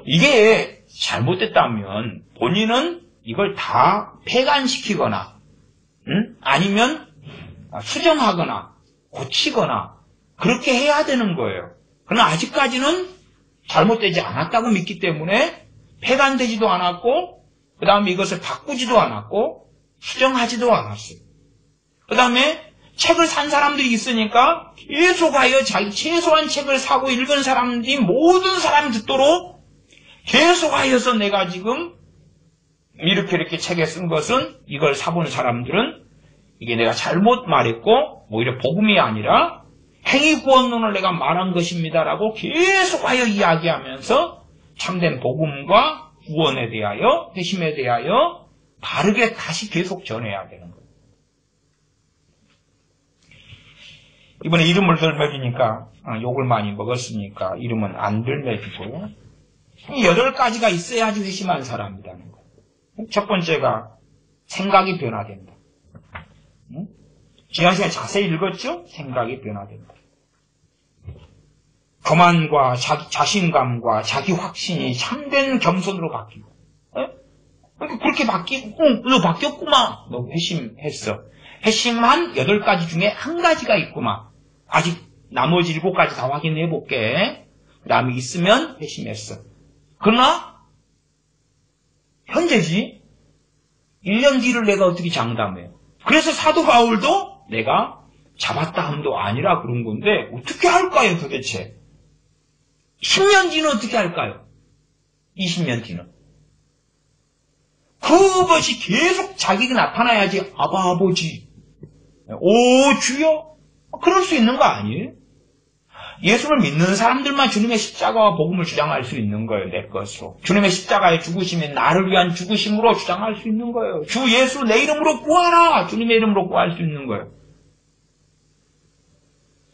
이게 잘못됐다면 본인은 이걸 다 폐간시키거나 아니면 수정하거나 고치거나 그렇게 해야 되는 거예요. 그러나 아직까지는 잘못되지 않았다고 믿기 때문에 폐간되지도 않았고 그 다음에 이것을 바꾸지도 않았고 수정하지도 않았어요. 그 다음에 책을 산 사람들이 있으니까 계속하여 자기 최소한 책을 사고 읽은 사람들이 모든 사람이 듣도록 계속하여서 내가 지금 이렇게 책에 쓴 것은 이걸 사본 사람들은 이게 내가 잘못 말했고 오히려 복음이 아니라 행위구원론을 내가 말한 것입니다라고 계속하여 이야기하면서 참된 복음과 구원에 대하여 회심에 대하여 바르게 다시 계속 전해야 되는 거예요. 이번에 이름을 덜 매기니까 욕을 많이 먹었으니까 이름은 안 덜 매기고요. 8가지가 있어야지 회심한 사람이라는 거예요. 첫 번째가 생각이 변화된다. 지난 시간에 자세히 읽었죠? 생각이 변화된다. 교만과 자신감과 자기 확신이 참된 겸손으로 바뀌고 그렇게 바뀌고 너 바뀌었구만. 너 회심했어. 회심한 8가지 중에 한 가지가 있구만. 아직 나머지 7가지 다 확인해 볼게. 그 다음에 있으면 회심했어. 그러나 현재지 1년 뒤를 내가 어떻게 장담해요? 그래서 사도 바울도 내가 잡았다 함도 아니라 그런 건데 어떻게 할까요 도대체? 10년 뒤는 어떻게 할까요? 20년 뒤는. 그것이 계속 자기가 나타나야지. 아버지, 오 주여, 그럴 수 있는 거 아니에요? 예수를 믿는 사람들만 주님의 십자가와 복음을 주장할 수 있는 거예요. 내 것으로. 주님의 십자가의 죽으심이 나를 위한 죽으심으로 주장할 수 있는 거예요. 주 예수 내 이름으로 구하라. 주님의 이름으로 구할 수 있는 거예요.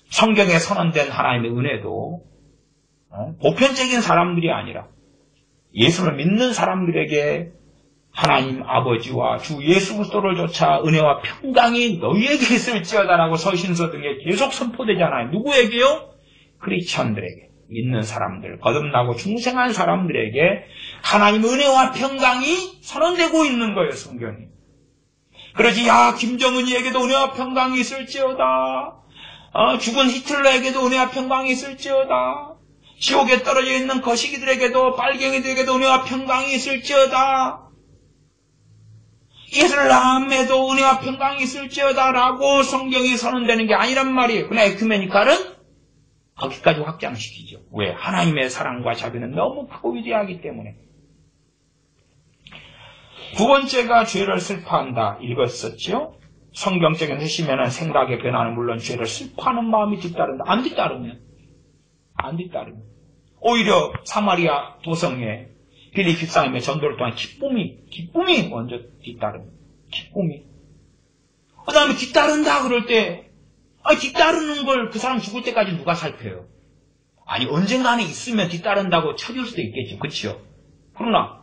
성경에 선언된 하나님의 은혜도 보편적인 사람들이 아니라 예수를 믿는 사람들에게 하나님 아버지와 주 예수 그리스도를 조차 은혜와 평강이 너희에게 있을지어다라고 서신서 등에 계속 선포되잖아요. 누구에게요? 크리스천들에게, 믿는 사람들, 거듭나고 중생한 사람들에게 하나님의 은혜와 평강이 선언되고 있는 거예요, 성경이. 그러지, 야, 김정은이에게도 은혜와 평강이 있을지어다. 죽은 히틀러에게도 은혜와 평강이 있을지어다. 지옥에 떨어져 있는 거시기들에게도, 빨갱이들에게도 은혜와 평강이 있을지어다. 이슬람에도 은혜와 평강이 있을지어다라고 성경이 선언되는 게 아니란 말이에요. 그러나 에큐메니칼은 거기까지 확장시키죠. 왜? 하나님의 사랑과 자비는 너무 크고 위대하기 때문에. 두 번째가 죄를 슬퍼한다 읽었었죠. 성경적인 회심에는 생각의 변화는 물론 죄를 슬퍼하는 마음이 뒤따른다. 안 뒤따르면 오히려 사마리아 도성에 빌립 집사님의 전도를 통한 기쁨이 먼저 뒤따릅니다. 기쁨이. 그 다음에 뒤따른다 그럴 때 뒤따르는 걸 그 사람 죽을 때까지 누가 살펴요? 아니, 언젠가는 있으면 뒤따른다고 쳐줄 수도 있겠죠. 그렇죠? 그러나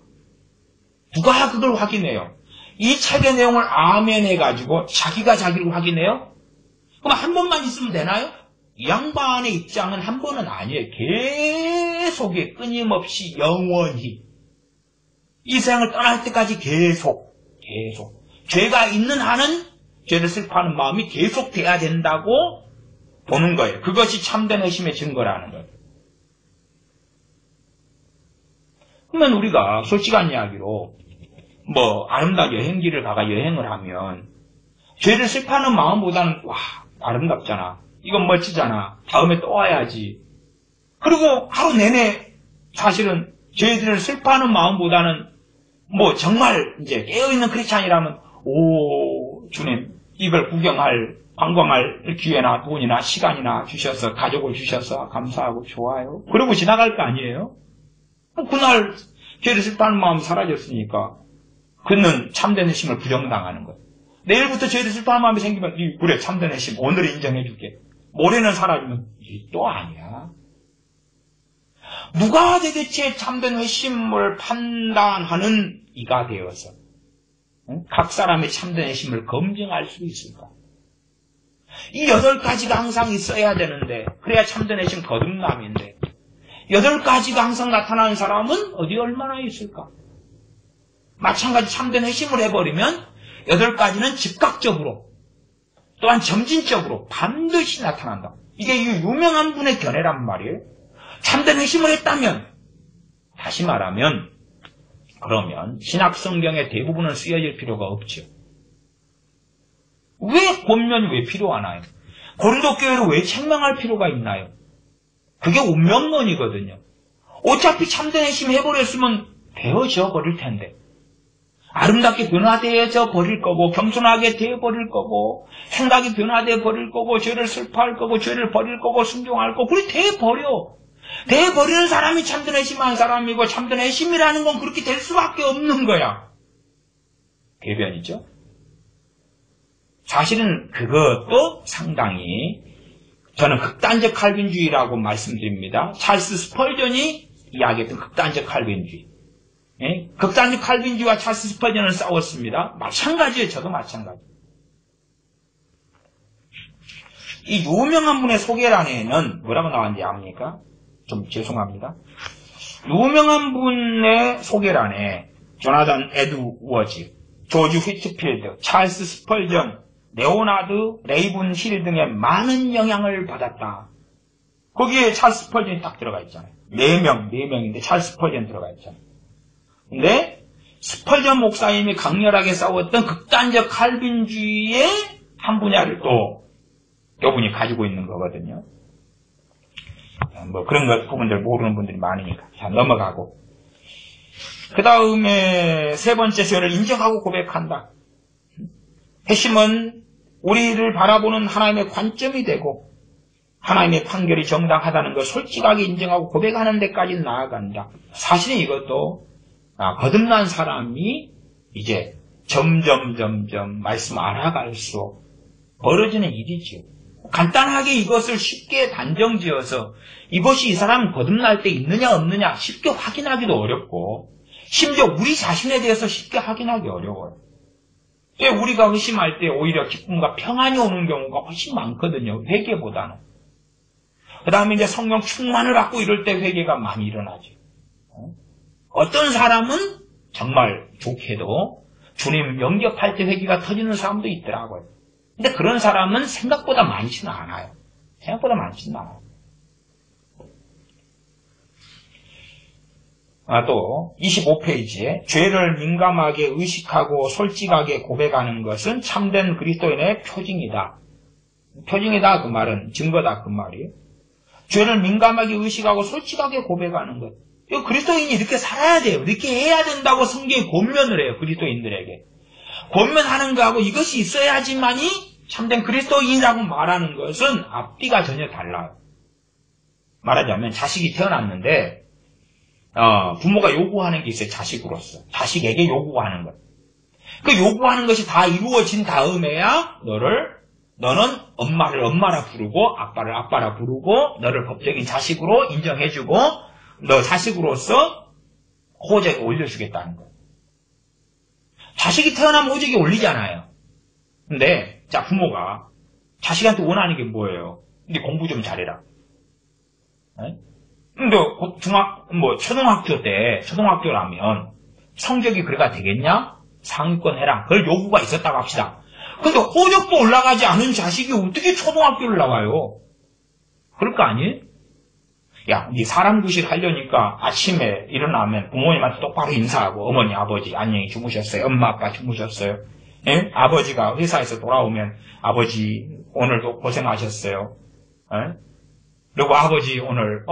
누가 그걸 확인해요? 이 책의 내용을 아멘 해가지고 자기가 자기를 확인해요? 그럼 한 번만 있으면 되나요? 이 양반의 입장은 한 번은 아니에요. 계속에 끊임없이 영원히 이 세상을 떠날 때까지 계속 죄가 있는 한은 죄를 슬퍼하는 마음이 계속돼야 된다고 보는 거예요. 그것이 참된 회심의 증거라는 거예요. 그러면 우리가 솔직한 이야기로 아름다운 여행지를 가가 여행을 하면 죄를 슬퍼하는 마음보다는 와, 아름답잖아. 이건 멋지잖아. 다음에 또 와야지. 그리고 하루 내내 사실은 죄들을 슬퍼하는 마음보다는 정말 이제 깨어있는 크리스찬이라면 오, 주님, 이걸 관광할 기회나 돈이나 시간이나 주셔서, 가족을 주셔서 감사하고 좋아요. 그러고 지나갈 거 아니에요? 그날 죄를 슬퍼하는 마음이 사라졌으니까 그는 참된 회심을 부정당하는 거예요. 내일부터 죄를 슬퍼하는 마음이 생기면 그래, 참된 회심 오늘 인정해줄게. 모레는 사라지면 또 아니야. 누가 도대체 참된 회심을 판단하는 이가 되어서 각 사람의 참된 회심을 검증할 수 있을까? 이 8가지가 항상 있어야 되는데, 그래야 참된 회심 거듭남인데 8가지가 항상 나타나는 사람은 어디 얼마나 있을까? 마찬가지 참된 회심을 해버리면 8가지는 즉각적으로 또한 점진적으로 반드시 나타난다. 이게 이 유명한 분의 견해란 말이에요. 참된 회심을 했다면, 다시 말하면 그러면 신약 성경의 대부분은 쓰여질 필요가 없죠. 왜 권면이 왜 필요하나요? 고린도 교회를 왜 책망할 필요가 있나요? 그게 운명론이거든요. 어차피 참된 회심 해버렸으면 되어져 버릴 텐데, 아름답게 변화되어져 버릴 거고, 겸손하게 되어 버릴 거고, 생각이 변화되어 버릴 거고, 죄를 슬퍼할 거고, 죄를 버릴 거고, 순종할 거고, 그래 되어버려. 되어버리는 사람이 참된 회심한 사람이고, 참된 회심이라는 건 그렇게 될 수밖에 없는 거야. 대변이죠. 사실은 그것도 상당히 저는 극단적 칼빈주의라고 말씀드립니다. 찰스 스펄전이 이야기했던 극단적 칼빈주의. 극단적 칼빈주의와 찰스 스펄전은 싸웠습니다. 마찬가지예요. 저도 마찬가지. 이 유명한 분의 소개란에는 뭐라고 나왔는지 압니까? 좀 죄송합니다. 유명한 분의 소개란에 조나단 에드워즈, 조지 휘트필드, 찰스 스펄전, 레오나드 레이븐 힐 등의 많은 영향을 받았다. 거기에 찰스 스펄전이 딱 들어가 있잖아요. 4명인데 찰스 스펄전 들어가 있잖아요. 근데 스펄전 목사님이 강렬하게 싸웠던 극단적 칼빈주의의 한 분야를 또 이분이 가지고 있는 거거든요. 뭐 그런 부분들 모르는 분들이 많으니까 자 넘어가고, 그 다음에 세 번째 죄를 인정하고 고백한다. 회심은 우리를 바라보는 하나님의 관점이 되고 하나님의 판결이 정당하다는 걸 솔직하게 인정하고 고백하는 데까지 나아간다. 사실은 이것도 거듭난 사람이 이제 점점 말씀 알아갈수록 벌어지는 일이지요. 간단하게 이것을 쉽게 단정지어서 이것이 이 사람 거듭날 때 있느냐 없느냐 쉽게 확인하기도 어렵고, 심지어 우리 자신에 대해서 쉽게 확인하기 어려워요. 우리가 회심할 때 오히려 기쁨과 평안이 오는 경우가 훨씬 많거든요. 회개보다는. 그 다음에 이제 성령 충만을 받고 이럴 때 회개가 많이 일어나죠. 어떤 사람은 정말 좋게도 주님 영접할 때 회개가 터지는 사람도 있더라고요. 근데 그런 사람은 생각보다 많지는 않아요. 또 25페이지에 죄를 민감하게 의식하고 솔직하게 고백하는 것은 참된 그리스도인의 표징이다. 표징이다 그 말은 증거다 그 말이에요. 죄를 민감하게 의식하고 솔직하게 고백하는 것. 그리스도인이 이렇게 살아야 돼요. 이렇게 해야 된다고 성경이 권면을 해요. 그리스도인들에게. 권면하는 거하고 이것이 있어야지만이 참된 그리스도인이라고 말하는 것은 앞뒤가 전혀 달라요. 말하자면 자식이 태어났는데 부모가 요구하는 게 있어요. 자식으로서. 자식에게 요구하는 것. 그 요구하는 것이 다 이루어진 다음에야 너는 엄마를 엄마라 부르고 아빠를 아빠라 부르고 너를 법적인 자식으로 인정해주고 너 자식으로서 호적에 올려주겠다는 거예요. 자식이 태어나면 호적에 올리잖아요. 근데 부모가 자식한테 원하는 게 뭐예요? 근데 공부 좀 잘해라. 근데 초등학교라면 성적이 그래가 되겠냐? 상위권 해라. 그걸 요구가 있었다고 합시다. 근데 호적도 올라가지 않은 자식이 어떻게 초등학교를 나와요? 그럴 거 아니에요? 야, 네 사람 구실 하려니까 아침에 일어나면 부모님한테 똑바로 인사하고 어머니, 아버지 안녕히 주무셨어요? 엄마, 아빠 주무셨어요? 예? 아버지가 회사에서 돌아오면 아버지 오늘도 고생하셨어요? 예? 그리고 아버지 오늘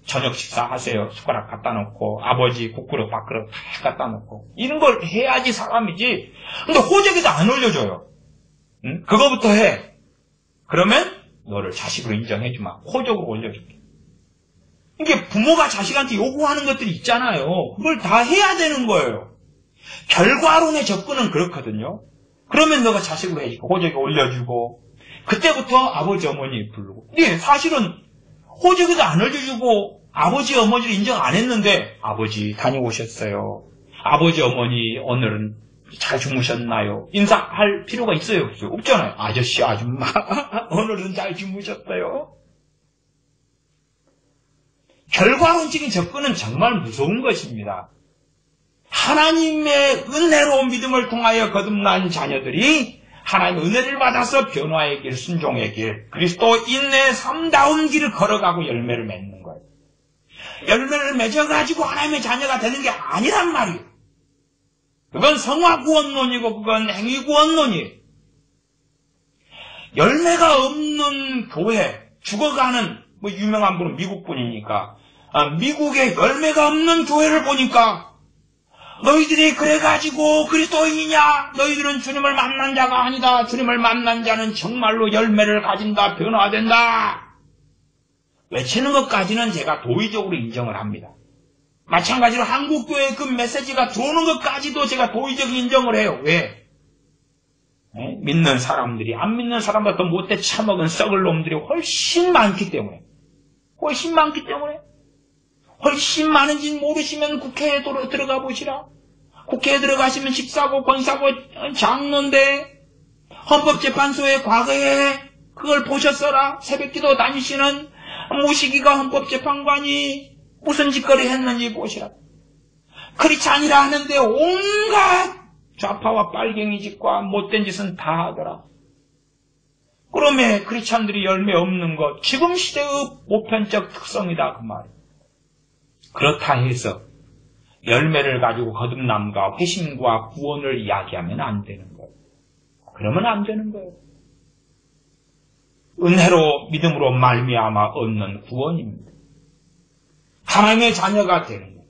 저녁 식사하세요. 숟가락 갖다 놓고 아버지 국그릇 밥그릇 다 갖다 놓고 이런 걸 해야지 사람이지. 근데 호적에도 안 올려줘요. 응? 그거부터 해. 그러면 너를 자식으로 인정해주마. 호적으로 올려줄게. 이게 부모가 자식한테 요구하는 것들이 있잖아요. 그걸 다 해야 되는 거예요. 결과론의 접근은 그렇거든요. 그러면 너가 자식으로 해주고 호적에 올려주고 그때부터 아버지 어머니 부르고. 근데 사실은 호적에도 안 올려주고 아버지 어머니를 인정 안 했는데 아버지 다녀오셨어요. 아버지 어머니 오늘은 잘 주무셨나요? 인사할 필요가 있어요? 없어요? 없잖아요. 아저씨 아줌마 오늘은 잘 주무셨어요? 결과론적인 접근은 정말 무서운 것입니다. 하나님의 은혜로운 믿음을 통하여 거듭난 자녀들이 하나님의 은혜를 받아서 변화의 길, 순종의 길, 그리스도인의 삶다운 길을 걸어가고 열매를 맺는 거예요. 열매를 맺어가지고 하나님의 자녀가 되는 게 아니란 말이에요. 그건 성화구원론이고 그건 행위구원론이에요. 열매가 없는 교회, 죽어가는 유명한 분은 미국 분이니까 미국에 열매가 없는 교회를 보니까 너희들이 그래가지고 그리스도인이냐? 너희들은 주님을 만난 자가 아니다. 주님을 만난 자는 정말로 열매를 가진다. 변화된다. 외치는 것까지는 제가 도의적으로 인정을 합니다. 마찬가지로 한국교회의 그 메시지가 들어오는 것까지도 제가 도의적 인정을 해요. 왜? 믿는 사람들이 안 믿는 사람보다 더 못돼 처먹은 썩을 놈들이 훨씬 많기 때문에 훨씬 많은지 모르시면 국회에 들어가 보시라. 국회에 들어가시면 집사고 권사고 장로인데 헌법재판소에 과거에 그걸 보셨어라. 새벽기도 다니시는 모시기가 헌법재판관이 무슨 짓거리 했는지 보시라. 크리스찬이라 하는데 온갖 좌파와 빨갱이 짓과 못된 짓은 다 하더라. 그러면 크리스찬들이 열매 없는 것, 지금 시대의 보편적 특성이다 그 말이에요. 그렇다 해서 열매를 가지고 거듭남과 회심과 구원을 이야기하면 안 되는 거예요. 그러면 안 되는 거예요. 은혜로 믿음으로 말미암아 얻는 구원입니다. 하나님의 자녀가 되는 거예요.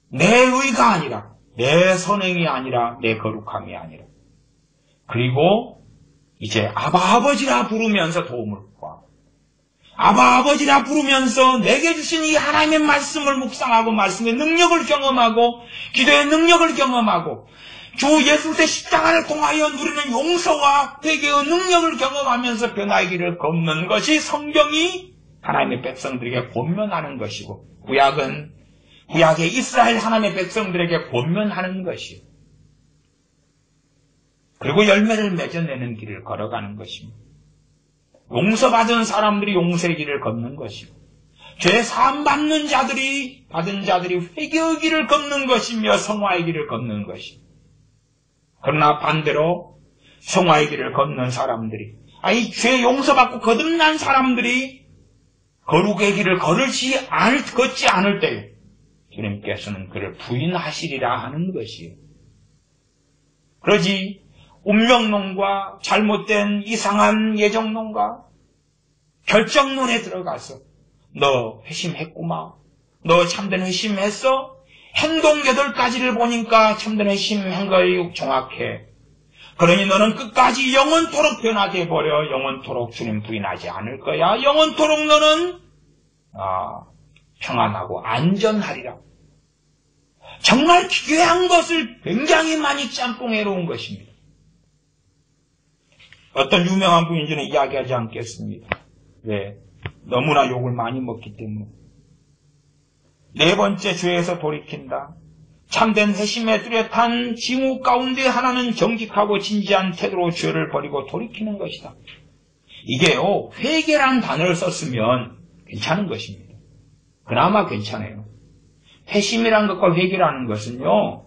내 의가 아니라, 내 선행이 아니라, 내 거룩함이 아니라. 그리고 이제 아바 아버지라 부르면서 도움을 구하고, 아바 아버지라 부르면서 내게 주신 이 하나님의 말씀을 묵상하고 말씀의 능력을 경험하고 기도의 능력을 경험하고 주 예수 의 십자가를 통하여 누리는 용서와 회개의 능력을 경험하면서 변화의 길을 걷는 것이 성경이 하나님의 백성들에게 권면하는 것이고, 구약의 이스라엘 하나님의 백성들에게 권면하는 것이요. 그리고 열매를 맺어내는 길을 걸어가는 것입니다. 용서받은 사람들이 용서의 길을 걷는 것이고, 죄 사함 받는 자들이, 받은 자들이 회개의 길을 걷는 것이며 성화의 길을 걷는 것이고, 그러나 반대로 성화의 길을 걷는 사람들이, 죄 용서받고 거듭난 사람들이 거룩의 길을 걷지 않을 때에 주님께서는 그를 부인하시리라 하는 것이에요. 그러지 운명론과 잘못된 이상한 예정론과 결정론에 들어가서 너 회심했구마, 너 참된 회심했어? 행동 8가지를 보니까 참된 회심한 거에 정확해. 그러니 너는 끝까지 영원토록 변화돼 버려. 영원토록 주님 부인하지 않을 거야. 영원토록 너는 평안하고 안전하리라. 정말 기괴한 것을 굉장히 많이 짬뽕해 놓은 것입니다. 어떤 유명한 분인지는 이야기하지 않겠습니다. 왜? 너무나 욕을 많이 먹기 때문에. 4번째 죄에서 돌이킨다. 참된 회심에 뚜렷한 징후 가운데 하나는 정직하고 진지한 태도로 죄를 버리고 돌이키는 것이다. 이게요, 회개란 단어를 썼으면 괜찮은 것입니다. 그나마 괜찮아요. 회심이란 것과 회개라는 것은요,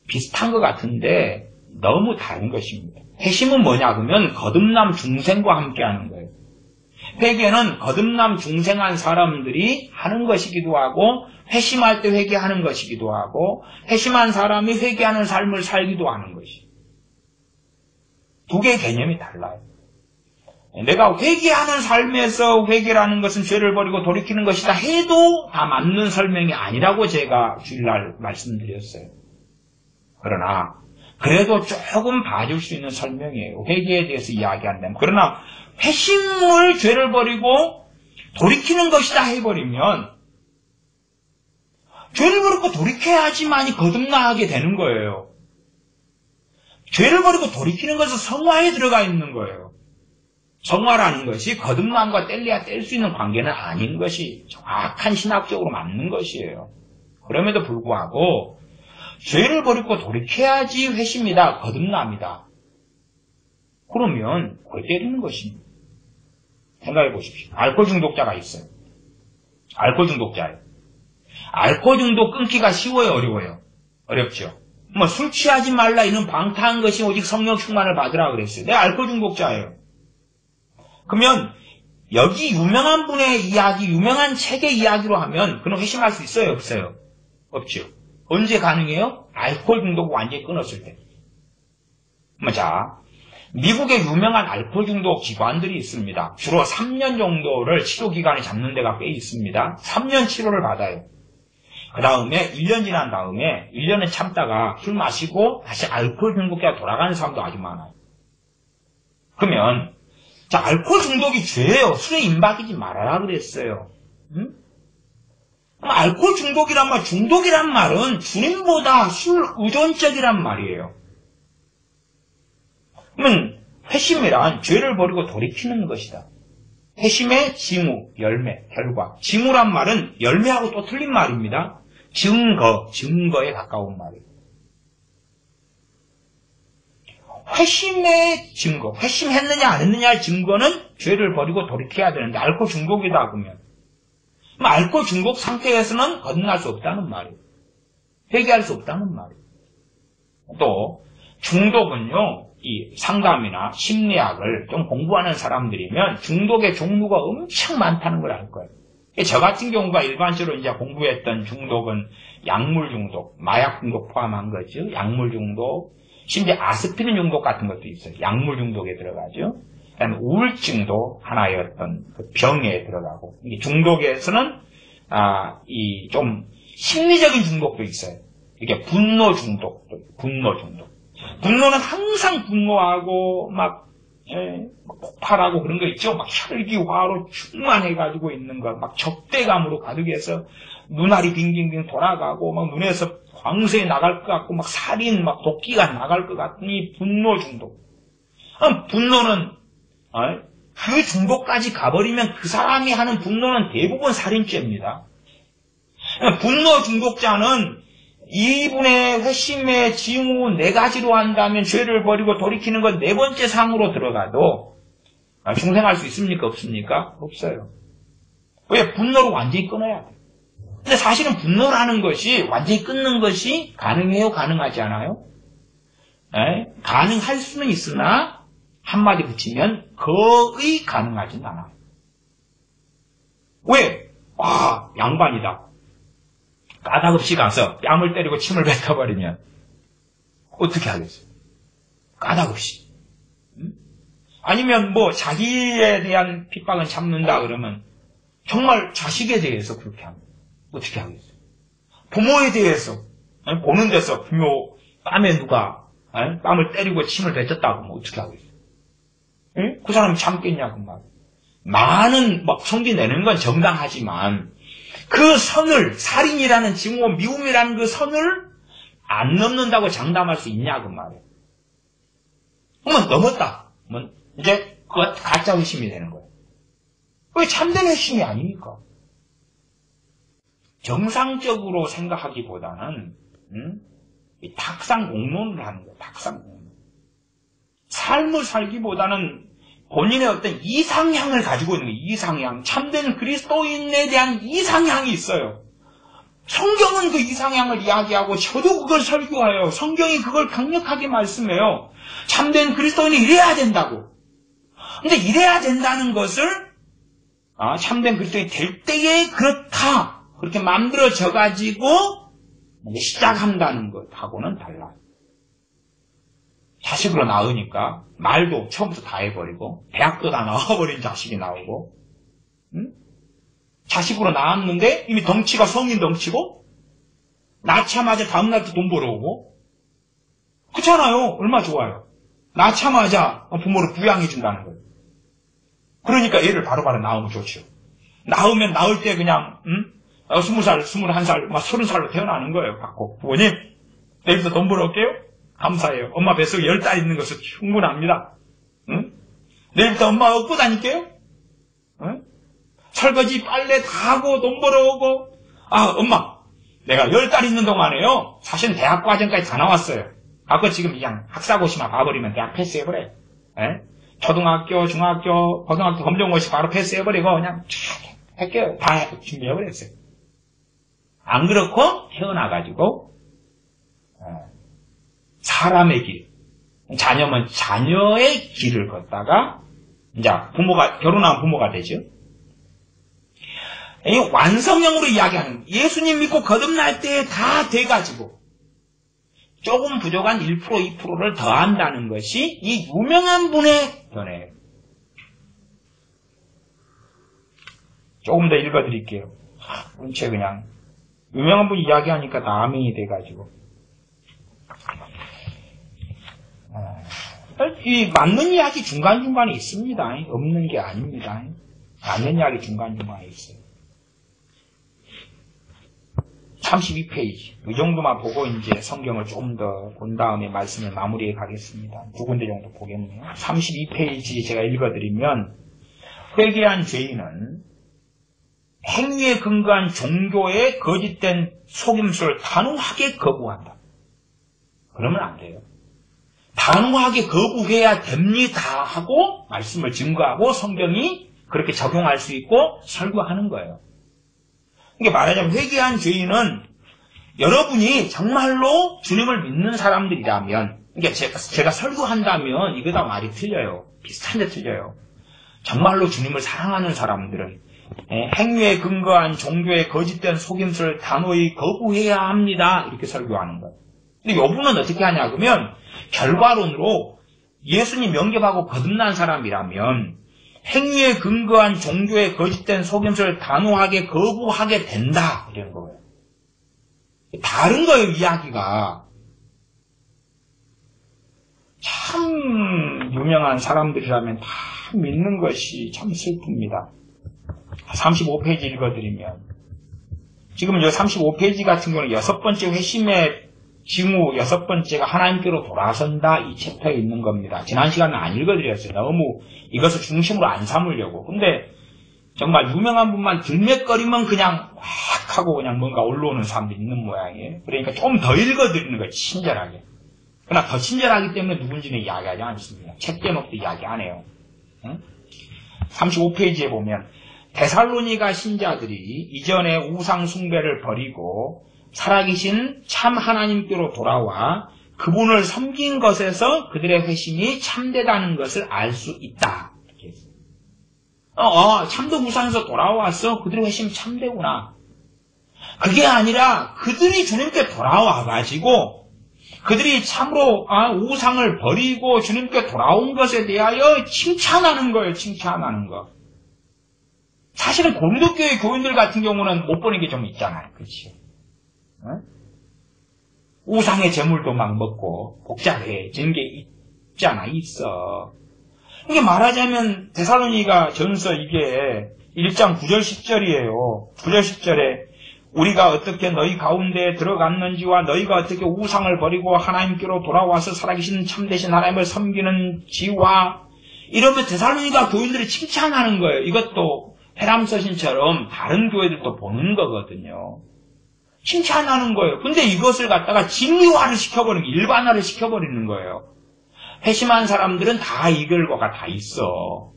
비슷한 것 같은데 너무 다른 것입니다. 회심은 뭐냐 그러면 거듭남 중생과 함께 하는 거예요. 회개는 거듭남 중생한 사람들이 하는 것이기도 하고, 회심할 때 회개하는 것이기도 하고, 회심한 사람이 회개하는 삶을 살기도 하는 것이에요. 두 개의 개념이 달라요. 내가 회개하는 삶에서 회개라는 것은 죄를 버리고 돌이키는 것이다 해도 다 맞는 설명이 아니라고 제가 주일날 말씀드렸어요. 그러나 그래도 조금 봐줄 수 있는 설명이에요. 회개에 대해서 이야기한다면. 그러나 회심을 죄를 버리고 돌이키는 것이다 해버리면 죄를 버리고 돌이켜야지만이 거듭나게 되는 거예요. 죄를 버리고 돌이키는 것은 성화에 들어가 있는 거예요. 성화라는 것이 거듭남과 뗄래야 뗄 수 있는 관계는 아닌 것이 정확한 신학적으로 맞는 것이에요. 그럼에도 불구하고 죄를 버리고 돌이켜야지 회심이다, 거듭남이다. 그러면 골 때리는 것입니다. 생각해 보십시오. 알코올 중독자가 있어요. 알코올 중독자예요. 알코올 중독 끊기가 쉬워요, 어려워요? 어렵죠. 술 취하지 말라 이런 방탕한 것이 오직 성령 충만을 받으라 그랬어요. 내가 알코올 중독자예요. 그러면 여기 유명한 분의 이야기, 유명한 책의 이야기로 하면 그는 회심할 수 있어요, 없어요? 없죠. 언제 가능해요? 알코올 중독 완전히 끊었을 때. 자, 미국의 유명한 알코올 중독 기관들이 있습니다. 주로 3년 정도를 치료 기간에 잡는 데가 꽤 있습니다. 3년 치료를 받아요. 그 다음에 1년 지난 다음에 1년은 참다가 술 마시고 다시 알코올 중독자가 돌아가는 사람도 아주 많아요. 그러면 자, 알코올 중독이 죄예요. 술에 임박이지 말아라 그랬어요. 응? 알코올 중독이란 말, 중독이란 말은 주님보다 술 의존적이란 말이에요. 그러면 회심이란 죄를 버리고 돌이키는 것이다. 회심의 징후, 열매, 결과. 징후란 말은 열매하고 또 틀린 말입니다. 증거에 가까운 말이에요. 회심의 증거, 회심했느냐 안 했느냐의 증거는 죄를 버리고 돌이켜야 되는데 알코올 중독이다 그러면 알코올 중독 상태에서는 거듭날 수 없다는 말이에요. 회개할 수 없다는 말이에요. 또 중독은요, 이 상담이나 심리학을 좀 공부하는 사람들이면 중독의 종류가 엄청 많다는 걸 알 거예요. 저 같은 경우가 일반적으로 이제 공부했던 중독은 약물 중독, 마약 중독 포함한 거죠. 약물 중독, 심지어 아스피린 중독 같은 것도 있어요. 약물 중독에 들어가죠. 그다음에 우울증도 하나의 어떤 그 병에 들어가고, 이게 중독에서는 이 좀 심리적인 중독도 있어요. 이게 분노 중독, 분노 중독. 분노는 항상 분노하고 막 폭발하고 그런 거 있죠. 막 혈기화로 충만해가지고 있는 거, 막 적대감으로 가득해서 눈알이 빙빙빙 돌아가고 막 눈에서 광선이 나갈 것 같고 막 살인, 막 도끼가 나갈 것 같은 이 분노 중독. 분노는 그 중독까지 가버리면 그 사람이 하는 분노는 대부분 살인죄입니다. 분노 중독자는 이분의 회심의 징후 4가지로 한다면 죄를 버리고 돌이키는 건 4번째 상으로 들어가도 중생할 수 있습니까? 없습니까? 없어요. 왜? 분노를 완전히 끊어야 돼요. 근데 사실은 분노라는 것이 완전히 끊는 것이 가능해요? 가능하지 않아요? 가능할 수는 있으나 한마디 붙이면 거의 가능하진 않아요. 왜? 양반이다. 까닭없이 가서 뺨을 때리고 침을 뱉어버리면 어떻게 하겠어요? 까닭없이. 아니면 뭐 자기에 대한 핍박은 참는다 그러면 정말 자식에 대해서 그렇게 하면 어떻게 하겠어요? 부모에 대해서 보는 데서 부모 뺨에 누가 뺨을 때리고 침을 뱉었다고 하면 어떻게 하겠어요? 그 사람이 참겠냐고 말이에요. 많은 막 성기 내는 건 정당하지만 그 선을, 살인이라는 징후, 미움이라는 그 선을 안 넘는다고 장담할 수 있냐고 말이에요. 그러면 넘었다. 그러면 이제 그거 가짜 회심이 되는 거예요. 그게 참된 회심이 아니니까. 정상적으로 생각하기보다는 탁상 공론을 하는 거예요. 탁상 공론. 삶을 살기보다는 본인의 어떤 이상향을 가지고 있는 거예요. 이상향. 참된 그리스도인에 대한 이상향이 있어요. 성경은 그 이상향을 이야기하고 저도 그걸 설교해요. 성경이 그걸 강력하게 말씀해요. 참된 그리스도인이 이래야 된다고. 근데 이래야 된다는 것을 참된 그리스도인이 될 때에 그렇다. 그렇게 만들어져가지고 시작한다는 것하고는 달라요. 자식으로 낳으니까 말도 처음부터 다 해버리고 대학도 다 나와버린 자식이 나오고 자식으로 낳았는데 이미 덩치가 성인 덩치고 낳자마자 다음날부터 돈 벌어오고 그렇잖아요. 얼마 좋아요. 낳자마자 부모를 부양해준다는 거예요. 그러니까 애를 바로바로 낳으면 좋죠. 낳으면 낳을 때 그냥 20살, 21살, 막 30살로 태어나는 거예요. 갖고 부모님 내일부터 돈 벌어올게요. 감사해요. 엄마 뱃속에 10달 있는 것은 충분합니다. 내일부터 엄마 얻고 다닐게요. 설거지 빨래 다 하고 돈 벌어오고 엄마 내가 10달 있는 동안에요. 사실은 대학 과정까지 다 나왔어요. 아까 지금 그냥 학사고시만 봐버리면 대학 패스해버려요. 초등학교, 중학교, 고등학교 검정고시 바로 패스해버리고 그냥 쫙 할게요. 다 준비해버렸어요. 안 그렇고 태어나가지고 사람의 길, 자녀면 자녀의 길을 걷다가 이제 부모가 결혼한 부모가 되죠. 이 완성형으로 이야기하는 예수님 믿고 거듭날 때 다 돼가지고 조금 부족한 1%, 2%를 더한다는 것이 이 유명한 분의 견해예요. 조금 더 읽어드릴게요. 은채 그냥 유명한 분 이야기하니까 다 아멘이 돼가지고 이 맞는 이야기 중간중간에 있습니다. 없는 게 아닙니다. 맞는 이야기 중간중간에 있어요. 32페이지. 이 정도만 보고 이제 성경을 좀 더 본 다음에 말씀을 마무리해 가겠습니다. 두 군데 정도 보겠네요. 32페이지 제가 읽어드리면 회개한 죄인은 행위에 근거한 종교의 거짓된 속임수를 단호하게 거부한다. 그러면 안 돼요. 단호하게 거부해야 됩니다 하고 말씀을 증거하고 성경이 그렇게 적용할 수 있고 설교하는 거예요. 그러니까 말하자면 회개한 죄인은 여러분이 정말로 주님을 믿는 사람들이라면 그러니까 제가 설교한다면 이거 다 말이 틀려요. 비슷한데 틀려요. 정말로 주님을 사랑하는 사람들은 행위에 근거한 종교의 거짓된 속임수를 단호히 거부해야 합니다. 이렇게 설교하는 거예요. 근데 여부는 어떻게 하냐 그러면 결과론으로 예수님 영접하고 거듭난 사람이라면 행위에 근거한 종교의 거짓된 속임수를 단호하게 거부하게 된다. 이런 거예요. 다른 거예요, 이야기가. 참 유명한 사람들이라면 다 믿는 것이 참 슬픕니다. 35페이지 읽어드리면 지금 이 35페이지 같은 거는 6번째 회심의 징후 6번째가 하나님께로 돌아선다 이 챕터에 있는 겁니다. 지난 시간에 안 읽어드렸어요. 너무 이것을 중심으로 안 삼으려고. 근데 정말 유명한 분만 들맥거리면 그냥 확 하고 그냥 뭔가 올라오는 사람들이 있는 모양이에요. 그러니까 좀 더 읽어드리는 거예요. 친절하게. 그러나 더 친절하기 때문에 누군지는 이야기하지 않습니다. 책 제목도 이야기 안 해요. 35페이지에 보면 데살로니가 신자들이 이전에 우상 숭배를 버리고 살아계신 참 하나님께로 돌아와 그분을 섬긴 것에서 그들의 회심이 참되다는 것을 알 수 있다. 이렇게 했어요. 참도 우상에서 돌아왔어. 그들의 회심이 참되구나. 그게 아니라 그들이 주님께 돌아와가지고 그들이 참으로 우상을 버리고 주님께 돌아온 것에 대하여 칭찬하는 거예요. 칭찬하는 거. 사실은 고린도교회 교인들 같은 경우는 못 보는 게 좀 있잖아요. 그렇죠? 우상의 제물도 막 먹고 복잡해진 게 있잖아. 있어. 이게 말하자면 데살로니가 전서 이게 1장 9절 10절이에요. 9절 10절에 우리가 어떻게 너희 가운데에 들어갔는지와 너희가 어떻게 우상을 버리고 하나님께로 돌아와서 살아계신 참되신 하나님을 섬기는지와 이러면 데살로니가 교인들이 칭찬하는 거예요. 이것도 회람서신처럼 다른 교회들도 보는 거거든요. 칭찬하는 거예요. 근데 이것을 갖다가 진리화를 시켜버리는, 일반화를 시켜버리는 거예요. 회심한 사람들은 다 이 결과가 다 있어.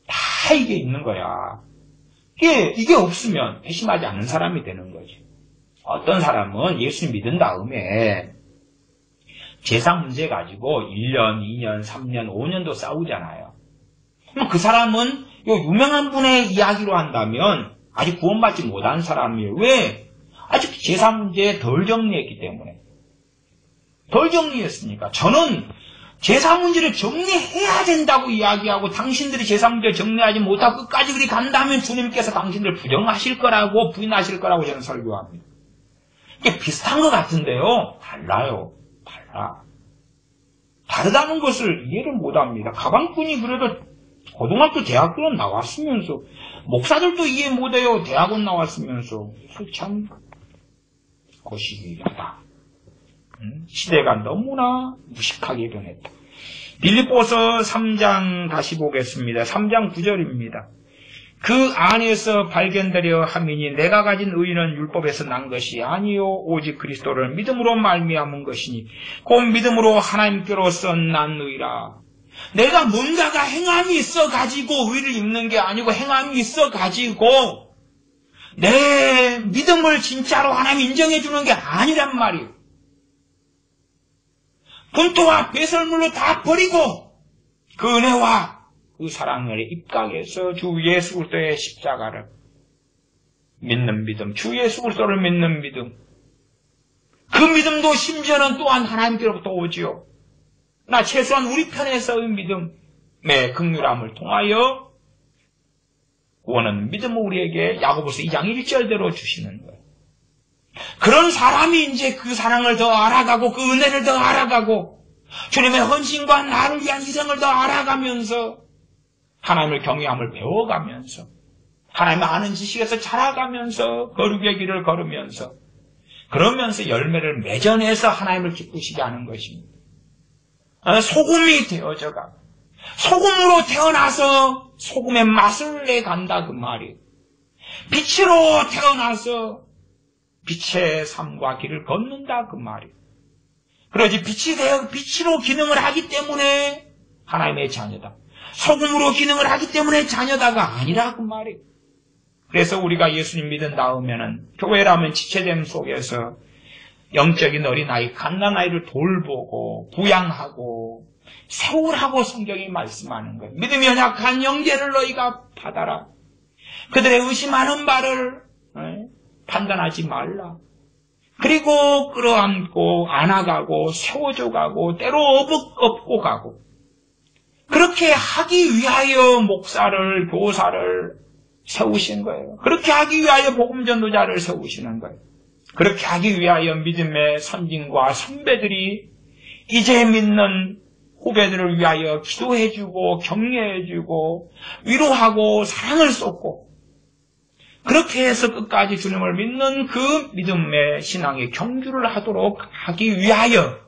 다 이게 있는 거야. 이게 없으면 회심하지 않는 사람이 되는 거지. 어떤 사람은 예수님 믿은 다음에 제사 문제 가지고 1년, 2년, 3년, 5년도 싸우잖아요. 그럼 그 사람은 요 유명한 분의 이야기로 한다면 아직 구원받지 못한 사람이에요. 왜? 아직 제사 문제에 덜 정리했기 때문에. 덜 정리했으니까. 저는 제사 문제를 정리해야 된다고 이야기하고 당신들이 제사 문제를 정리하지 못하고 끝까지 그리 간다면 주님께서 당신들을 부정하실 거라고 부인하실 거라고 저는 설교합니다. 이게 비슷한 것 같은데요. 달라요. 달라. 다르다는 것을 이해를 못합니다. 가방꾼이 그래도 고등학교 대학교는 나왔으면서 목사들도 이해 못해요. 대학원 나왔으면서. 참 고시기하다. 시대가 너무나 무식하게 변했다. 빌립보서 3장 다시 보겠습니다. 3장 9절입니다. 그 안에서 발견되려 함이니 내가 가진 의는 율법에서 난 것이 아니요 오직 그리스도를 믿음으로 말미암은 것이니 곧 믿음으로 하나님께로서 난 의라. 내가 뭔가가 행함이 있어 가지고 의를 입는 게 아니고 행함이 있어 가지고 내 믿음을 진짜로 하나님 인정해 주는 게 아니란 말이에요. 분토와 배설물로 다 버리고 그 은혜와 그 사랑을 입각해서 주 예수 그리스도의 십자가를 믿는 믿음, 주 예수 그리스도를 믿는 믿음, 그 믿음도 심지어는 또한 하나님께로부터 오지요. 나 최소한 우리 편에서의 믿음의 긍휼함을 통하여 구원은 믿음을 우리에게 야고보서 2장 1절대로 주시는 거예요. 그런 사람이 이제 그 사랑을 더 알아가고 그 은혜를 더 알아가고 주님의 헌신과 나를 위한 희생을 더 알아가면서 하나님을 경외함을 배워가면서 하나님을 아는 지식에서 자라가면서 거룩의 길을 걸으면서 그러면서 열매를 맺어내서 하나님을 기쁘시게 하는 것입니다. 소금이 되어져가 소금으로 태어나서 소금의 맛을 내간다 그 말이에요. 빛으로 태어나서 빛의 삶과 길을 걷는다 그 말이에요. 그러지 빛이 되어 빛으로 기능을 하기 때문에 하나님의 자녀다. 소금으로 기능을 하기 때문에 자녀다가 아니라 그 말이에요. 그래서 우리가 예수님 믿은 다음에는 교회라면 지체됨 속에서 영적인 어린아이, 갓난아이를 돌보고 부양하고 세우라고 성경이 말씀하는 거예요. 믿음이 연약한 형제를 너희가 받아라. 그들의 의심하는 바를 판단하지 말라. 그리고 끌어안고 안아가고 세워줘가고 때로 업고 가고 그렇게 하기 위하여 목사를 교사를 세우신 거예요. 그렇게 하기 위하여 복음전도자를 세우시는 거예요. 그렇게 하기 위하여 믿음의 선진과 선배들이 이제 믿는 후배들을 위하여 기도해주고 격려해주고 위로하고 사랑을 쏟고 그렇게 해서 끝까지 주님을 믿는 그 믿음의 신앙의 경주를 하도록 하기 위하여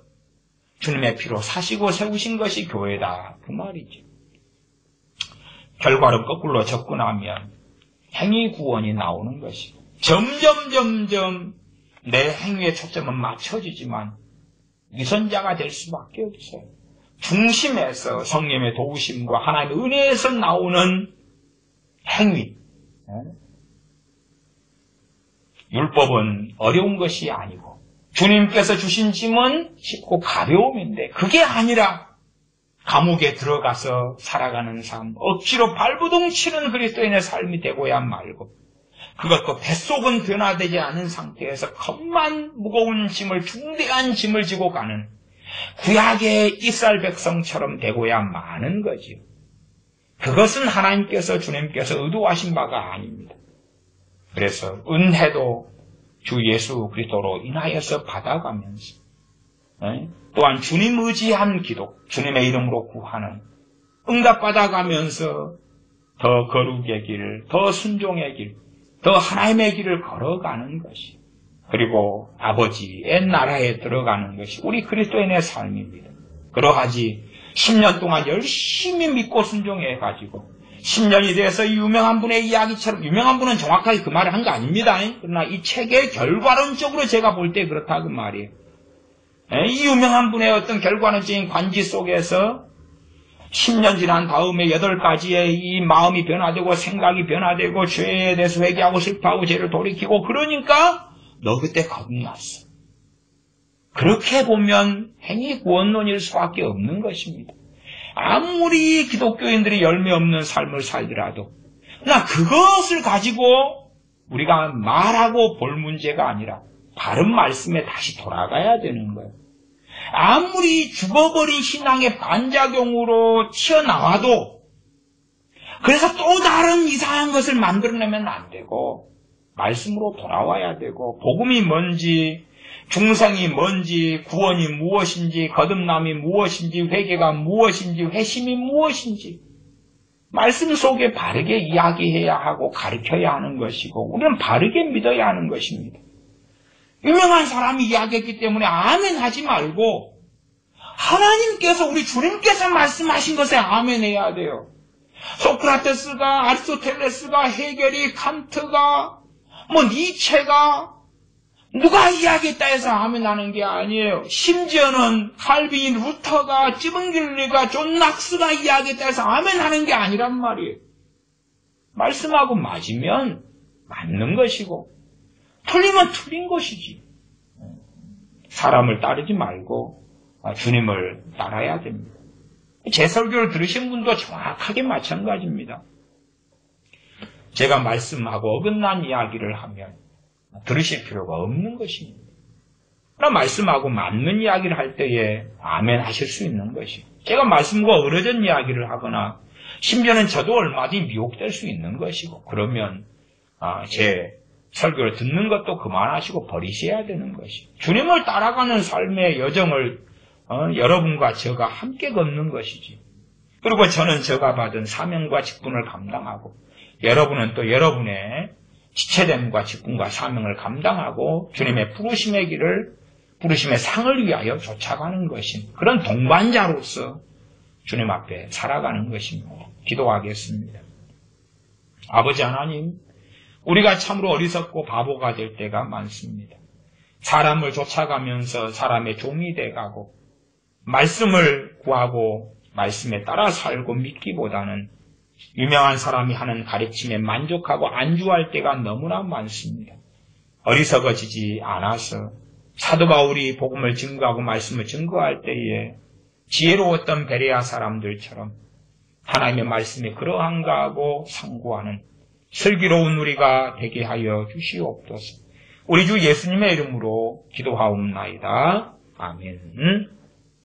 주님의 피로 사시고 세우신 것이 교회다. 그 말이죠. 결과로 거꾸로 접근하면 행위 구원이 나오는 것이고 점점 내 행위의 초점은 맞춰지지만 위선자가 될 수밖에 없어요. 중심에서 성령의 도우심과 하나님의 은혜에서 나오는 행위. 율법은 어려운 것이 아니고 주님께서 주신 짐은 쉽고 가벼움인데 그게 아니라 감옥에 들어가서 살아가는 삶, 억지로 발부둥 치는 그리스도인의 삶이 되고야 말고 그것도 뱃속은 변화되지 않은 상태에서 겁만 무거운 짐을 중대한 짐을 지고 가는 구약의 이스라엘 백성처럼 되고야 마는 거지요. 그것은 하나님께서 주님께서 의도하신 바가 아닙니다. 그래서 은혜도 주 예수 그리스도로 인하여서 받아가면서 또한 주님 의지한 기도, 주님의 이름으로 구하는 응답받아가면서 더 거룩의 길, 더 순종의 길, 더 하나님의 길을 걸어가는 것이 그리고 아버지의 나라에 들어가는 것이 우리 그리스도인의 삶입니다. 그러하지 10년 동안 열심히 믿고 순종해가지고 10년이 돼서 유명한 분의 이야기처럼 유명한 분은 정확하게 그 말을 한 거 아닙니다. 그러나 이 책의 결과론적으로 제가 볼 때 그렇다 그 말이에요. 이 유명한 분의 어떤 결과론적인 관지 속에서 10년 지난 다음에 8가지의 이 마음이 변화되고 생각이 변화되고 죄에 대해서 회개하고 슬퍼하고 죄를 돌이키고 그러니까 너 그때 겁났어. 그렇게 보면 행위 구원론일 수밖에 없는 것입니다. 아무리 기독교인들이 열매 없는 삶을 살더라도 그러나 그것을 가지고 우리가 말하고 볼 문제가 아니라 바른 말씀에 다시 돌아가야 되는 거예요. 아무리 죽어버린 신앙의 반작용으로 튀어나와도 그래서 또 다른 이상한 것을 만들어내면 안 되고 말씀으로 돌아와야 되고 복음이 뭔지 중생이 뭔지 구원이 무엇인지 거듭남이 무엇인지 회개가 무엇인지 회심이 무엇인지 말씀 속에 바르게 이야기해야 하고 가르쳐야 하는 것이고 우리는 바르게 믿어야 하는 것입니다. 유명한 사람이 이야기했기 때문에 아멘 하지 말고 하나님께서 우리 주님께서 말씀하신 것에 아멘 해야 돼요. 소크라테스가 아리스토텔레스가 헤겔이 칸트가 니체가 누가 이야기했다 해서 아멘 하는 게 아니에요. 심지어는 칼빈, 루터가, 찌븐길리가, 존 낙스가 이야기했다 해서 아멘 하는 게 아니란 말이에요. 말씀하고 맞으면 맞는 것이고 틀리면 틀린 것이지. 사람을 따르지 말고 주님을 따라야 됩니다. 제 설교를 들으신 분도 정확하게 마찬가지입니다. 제가 말씀하고 어긋난 이야기를 하면 들으실 필요가 없는 것입니다. 그러나 말씀하고 맞는 이야기를 할 때에 아멘 하실 수 있는 것이고 제가 말씀과 어그러진 이야기를 하거나 심지어는 저도 얼마든지 미혹될 수 있는 것이고 그러면 제 설교를 듣는 것도 그만하시고 버리셔야 되는 것이고 주님을 따라가는 삶의 여정을 여러분과 저가 함께 걷는 것이지. 그리고 저는 제가 받은 사명과 직분을 감당하고 여러분은 또 여러분의 지체됨과 직분과 사명을 감당하고 주님의 부르심의 길을 부르심의 상을 위하여 쫓아가는 것인 그런 동반자로서 주님 앞에 살아가는 것입니다. 기도하겠습니다. 아버지 하나님, 우리가 참으로 어리석고 바보가 될 때가 많습니다. 사람을 쫓아가면서 사람의 종이 돼가고 말씀을 구하고 말씀에 따라 살고 믿기보다는 유명한 사람이 하는 가르침에 만족하고 안주할 때가 너무나 많습니다. 어리석어지지 않아서 사도 바울이 복음을 증거하고 말씀을 증거할 때에 지혜로웠던 베레아 사람들처럼 하나님의 말씀이 그러한가 하고 상고하는 슬기로운 우리가 되게 하여 주시옵소서. 우리 주 예수님의 이름으로 기도하옵나이다. 아멘.